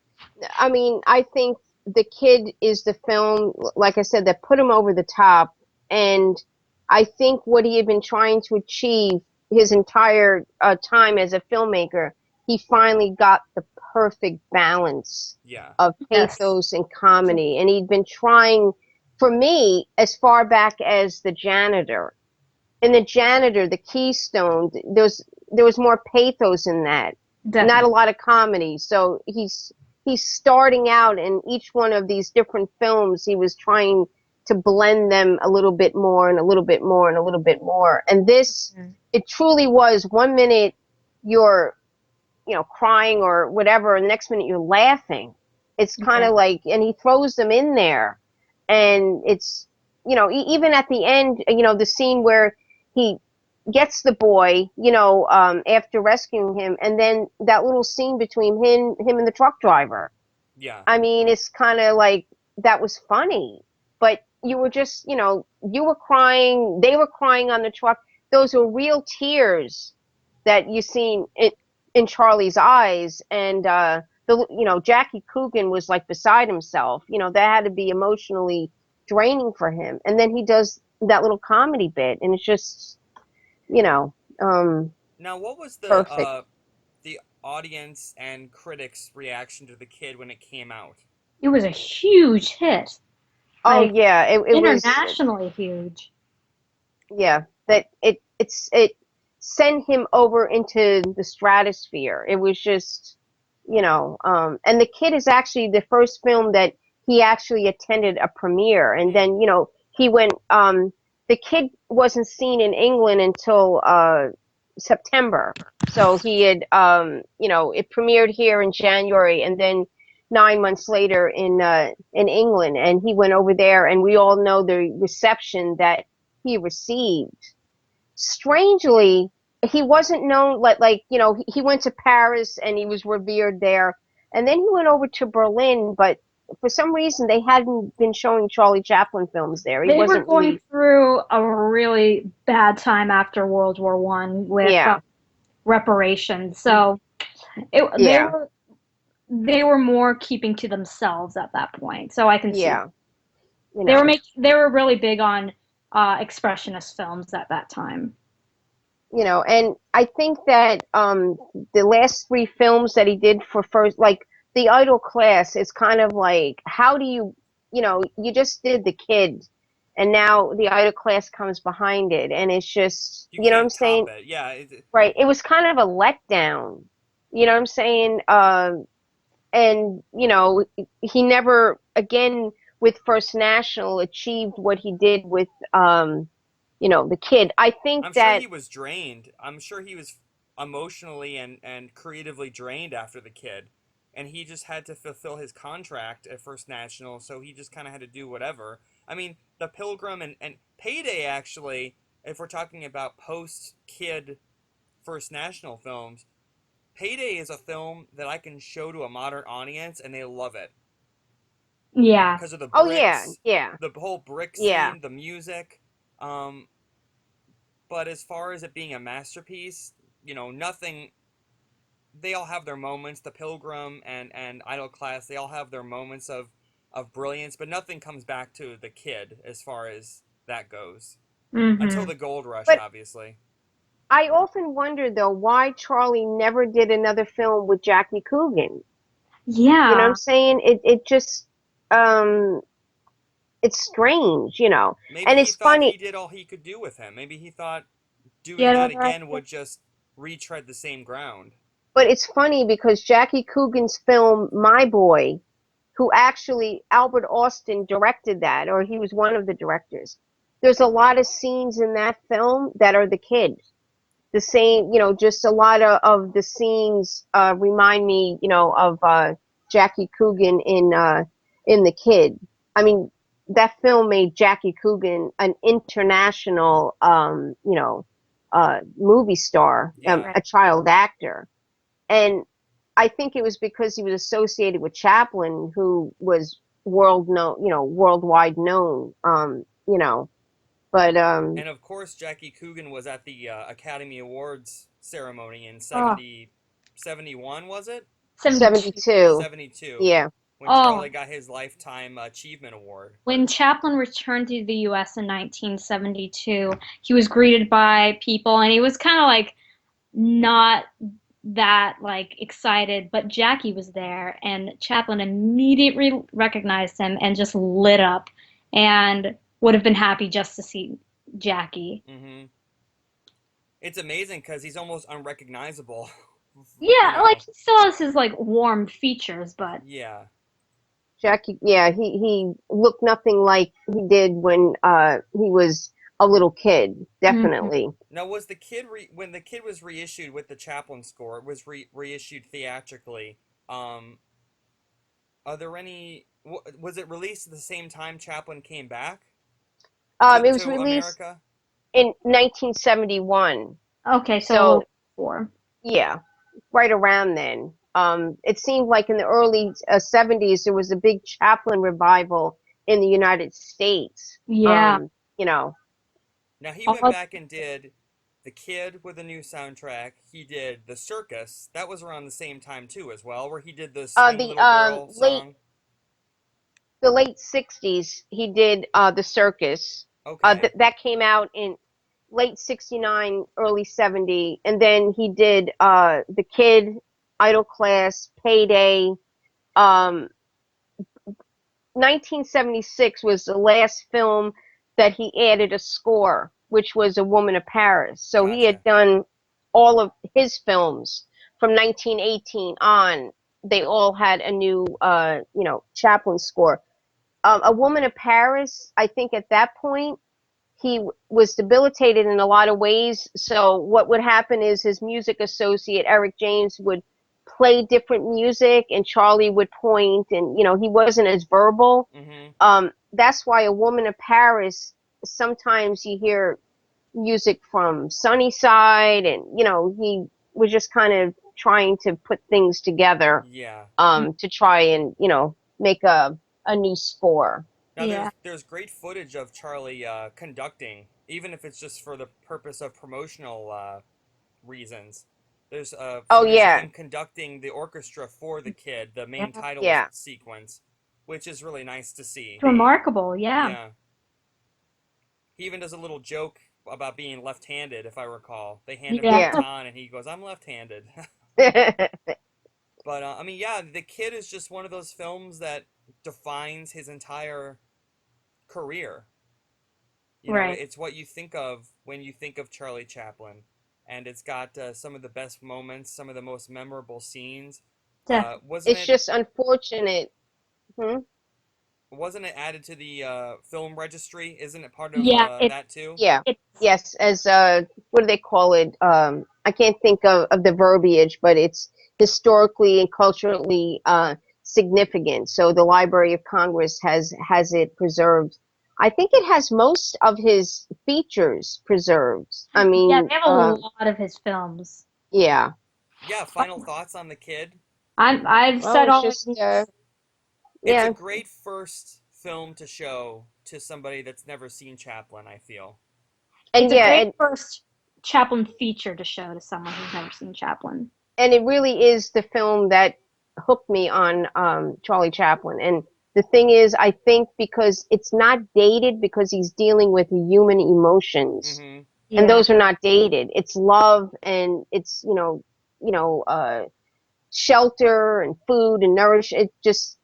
I think The Kid is the film, like I said, that put him over the top. And I think what he had been trying to achieve his entire time as a filmmaker, he finally got the perfect balance Yeah. of Yes. pathos and comedy. And he'd been trying, for me, as far back as The Janitor. and the janitor, the Keystone, there was more pathos in that. Not a Definitely. lot of comedy. So he's starting out in each one of these different films. He was trying to blend them a little bit more and a little bit more and a little bit more. And this, Mhm. it truly was 1 minute you're, crying or whatever, and the next minute you're laughing. It's kind Yeah. of like, and he throws them in there, and it's, even at the end, the scene where he gets the boy, after rescuing him, and then that little scene between him and the truck driver. Yeah. I mean, it's kind of like that was funny, but you were just, you were crying, they were crying on the truck. Those were real tears that you seen in Charlie's eyes, and Jackie Coogan was like beside himself. That had to be emotionally draining for him. And then he does that little comedy bit, and it's just, you know, um, Now, what was perfect. the audience and critics' reaction to the kid when it came out? It was a huge hit, Oh like yeah, it was. internationally huge. Yeah, that it sent him over into the stratosphere. It was just, and the kid is actually the first film that he actually attended a premiere, and Hmm. then he went. The kid wasn't seen in England until September, so he had it premiered here in January, and then 9 months later in England, and he went over there, and we all know the reception that he received. Strangely, he wasn't known like he went to Paris and he was revered there, and then he went over to Berlin, but for some reason they hadn't been showing Charlie Chaplin films there. He They were wasn't going really. through a really bad time after World War One with Yeah, reparations, so they yeah, were more keeping to themselves at that point. So I can see yeah. You know, they were really big on expressionist films at that time. and I think that the last three films that he did for first, like the Idol class, is kind of like, how do you just did the kid, and now the Idol class comes behind it, and it's just, You you know what I'm can't saying? top it. Yeah. Right. It was kind of a letdown. You know what I'm saying? And he never again with First National achieved what he did with the kid. I think I'm sure that he was drained. I'm sure he was emotionally and creatively drained after the kid. And he just had to fulfill his contract at First National, so he just kind of had to do whatever. I mean, The Pilgrim and Payday, actually, if we're talking about post kid First National films, Payday is a film that I can show to a modern audience and they love it Yeah. because of the oh yeah, bricks, yeah, the whole brick yeah. scene, the music. Um, but as far as it being a masterpiece, nothing. They all have their moments. The Pilgrim and Idol Class, they all have their moments of brilliance, but nothing comes back to the kid as far as that goes. Until Hmm. the Gold Rush, But obviously. I often wonder though why Charlie never did another film with Jackie Coogan. You know what I'm Yeah. saying? It just um it's strange. Maybe And he it's thought funny, he did all he could do with him. Maybe he thought doing Get that over again it. would just retread the same ground. but it's funny because Jackie Coogan's film My Boy, who actually Albert Austin directed that, or he was one of the directors. There's a lot of scenes in that film that are the kid. The same, just a lot of the scenes remind me, of Jackie Coogan in The Kid. I mean, that film made Jackie Coogan an international, movie star, Yeah. a child actor. And I think it was because he was associated with Chaplin, who was worldwide known. But And of course, Jackie Coogan was at the Academy Awards ceremony in Oh, 71, was it? 72. 72, 72, yeah. when Oh, Charlie got his Lifetime Achievement Award. when Chaplin returned to the US in 1972, he was greeted by people and he was kind of like not that like excited, but Jackie was there and Chaplin immediately recognized him and just lit up and would have been happy just to see Jackie. Mm-hmm. It's amazing because he's almost unrecognizable. You Yeah, like know. he still has his like warm features, but Yeah. Jackie, yeah, he looked nothing like he did when he was a little kid, Mhm. definitely. Now, was the kid when the kid was reissued with the Chaplin score? It was reissued theatrically. Um, are there any? Was it released at the same time Chaplin came back It was to released America? in 1971. okay, so a little So, before. yeah, right around then. It seemed like in the early 70s there was a big Chaplin revival in the United States. Yeah. You know, Now he went All, back and did the kid with a new soundtrack. He did the circus. That was around the same time too, as well, where he did the Swing the Little Girl song. late 60s he did the circus. Okay, That came out in late 69, early 70, and then he did the kid, idol class, payday. um 1976 was the last film that he added a score, which was A Woman of Paris. So he had gotcha. done all of his films from 1918 on. They all had a new Chaplin score. A Woman of Paris, I think at that point he was debilitated in a lot of ways. So what would happen is his music associate Eric James would play different music, and Charlie would point, and he wasn't as verbal. Mm-hmm. That's why A Woman of Paris. Sometimes you hear music from Sunnyside, and he was just kind of trying to put things together Yeah. to try and make a new score. Now yeah. there's great footage of Charlie conducting, even if it's just for the purpose of promotional reasons. There's Oh footage of yeah, him conducting the orchestra for the kid, the main Yeah. title yeah. sequence, which is really nice to see. It's remarkable, yeah. Yeah. He even does a little joke about being left-handed, if I recall. They hand him the Yeah. Yeah. baton and he goes, "I'm left-handed." But I mean, yeah, The Kid is just one of those films that defines his entire career. You know, Right. it's what you think of when you think of Charlie Chaplin, and it's got some of the best moments, some of the most memorable scenes. Definitely. Wasn't It's it? just unfortunate. Hmm? Wasn't it added to the film registry? Isn't it part of Yeah, that too? Yeah. it's Yes, as what do they call it? I can't think of the verbiage, but it's historically and culturally significant. So the Library of Congress has it preserved. I think it has most of his features preserved. I yeah, mean, they have a lot of his films. yeah. Yeah. Final thoughts on The Kid? I've Well, said it's all I just need to say. It's a yeah. great first film to show to somebody that's never seen Chaplin, I feel. And It's a yeah, great and first Chaplin feature to show to someone who's never seen Chaplin. and it really is the film that hooked me on Charlie Chaplin. And the thing is, I think because it's not dated, because he's dealing with human emotions, Mm-hmm. and Yeah. those are not dated. It's love, and it's shelter and food and nourish. It just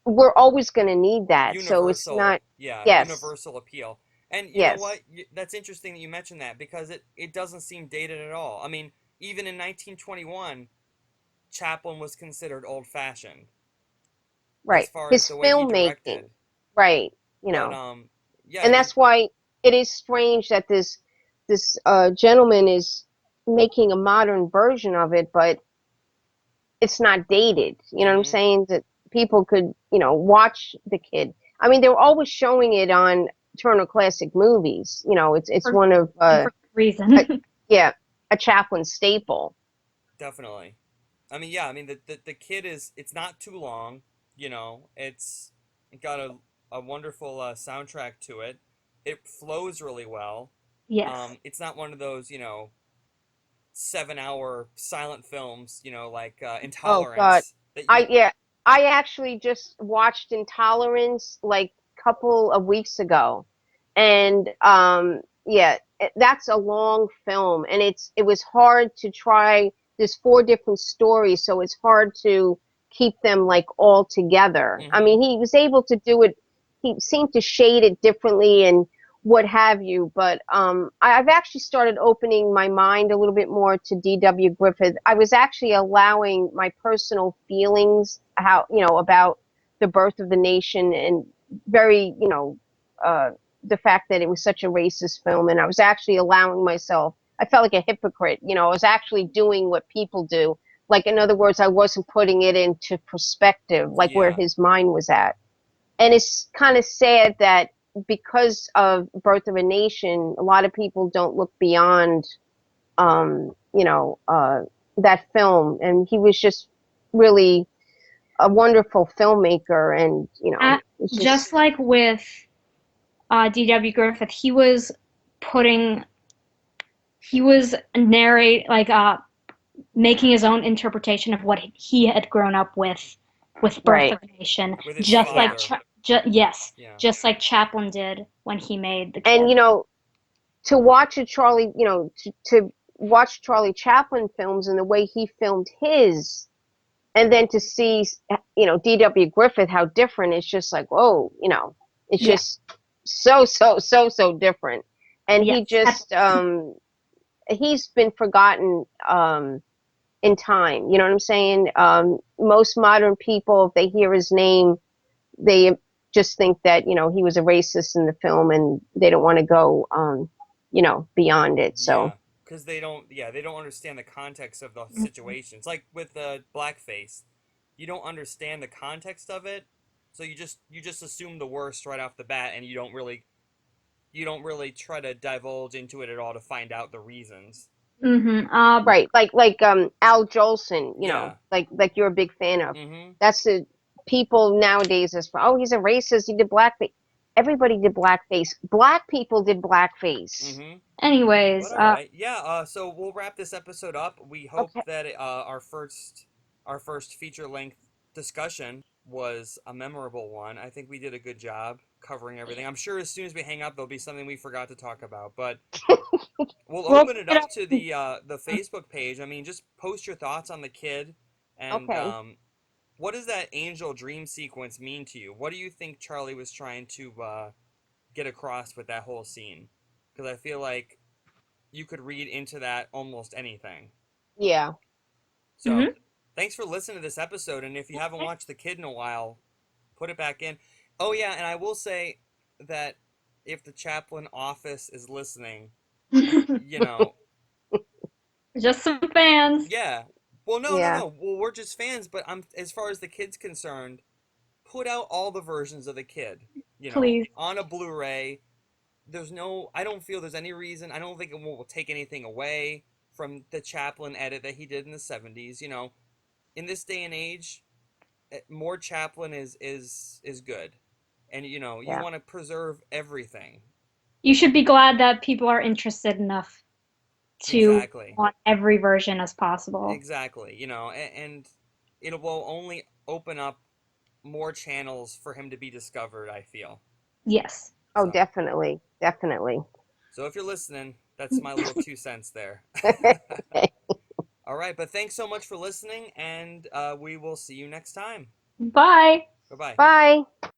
we're always going to need that. So it's Universal, not. yeah, Yes, universal appeal. And you know yes, what? That's interesting that you mentioned that because it doesn't seem dated at all. I mean, even in 1921, Chaplin was considered old-fashioned as right. far as His the way he filmmaking, directed. right? But yeah, I And mean, that's why it is strange that this gentleman is making a modern version of it, but it's not dated. You know what I'm mm-hmm. saying? That people could watch the kid. I mean, they were always showing it on Turner Classic Movies. It's For, one of and for good a, reason. yeah, a Chaplin staple. Definitely. I mean, yeah, I mean the kid is it's not too long, It's got a wonderful soundtrack to it. It flows really well. Yes. It's not one of those, 7 hour silent films, like Oh God, Intolerance that you I yeah, I actually just watched Intolerance like a couple of weeks ago, and yeah, that's a long film, and it was hard to try. There's four different stories, so it's hard to keep them like all together. I mm-hmm. mean, he was able to do it. He seemed to shade it differently, and what have you. But I've actually started opening my mind a little bit more to D.W. Griffith. I was actually allowing my personal feelings, how, about the birth of the nation, and very, uh, the fact that it was such a racist film. And I was actually allowing myself, I felt like a hypocrite. I was actually doing what people do. Like, in other words, I wasn't putting it into perspective, like where Yeah. his mind was at. And it's kind of sad that because of Birth of a Nation, a lot of people don't look beyond, um, you know, uh, that film. And he was just really a wonderful filmmaker. And, At, it's just just, like with D.W. Griffith, putting, he was making his own interpretation of what he had grown up with Birth right. of a Nation, With his just like father. yes, Yeah. just like Chaplin did when he made The And, Kid. to watch a Charlie, to watch Charlie Chaplin films and the way he filmed his, and then to see, D.W. Griffith, how different, it's just like, whoa, it's Yeah, just so different. And he yes, just, he's been forgotten, in time. You know what I'm saying? Most modern people, if they hear his name, they just think that, he was a racist in the film, and they don't want to go, beyond it. So, Yeah. Because they don't understand the context of the situation. It's like with blackface. You don't understand the context of it, so you just assume the worst right off the bat, and you don't really try to divulge into it at all to find out the reasons. mm-hmm. right, like Al Jolson, Yeah. like you're a big fan of. Mm-hmm. That's the people nowadays as oh, he's a racist. He did blackface. Everybody did blackface. Black people did blackface. Mm-hmm. But Anyways, all right, yeah. So we'll wrap this episode up. We hope Okay. that our first feature length discussion was a memorable one. I think we did a good job covering everything. I'm sure as soon as we hang up, there'll be something we forgot to talk about, but we'll we'll open pick it it up up. to the Facebook page. I mean, just post your thoughts on The Kid, and Okay. what does that angel dream sequence mean to you? What do you think Charlie was trying to get across with that whole scene? Because I feel like you could read into that almost anything. Yeah. So, Mm-hmm. thanks for listening to this episode. And if you haven't watched The Kid in a while, put it back in. Oh, yeah, and I will say that if the Chaplin office is listening, you know, Just some fans, yeah. Well, no, no, Yeah. no. Well, we're just fans, but as far as the kid's concerned, put out all the versions of The Kid, please. on a Blu-ray. I don't feel there's any reason. I don't think it will take anything away from the Chaplin edit that he did in the 70s. In this day and age, more Chaplin is good, and you Yeah. want to preserve everything. You should be glad that people are interested enough to Exactly, want every version as possible. exactly. And it will only open up more channels for him to be discovered, I feel. Yes. Oh, So, definitely. Definitely. so if you're listening, that's my little 2 cents there. All right, but thanks so much for listening, and we will see you next time. Bye. Bye bye. Bye.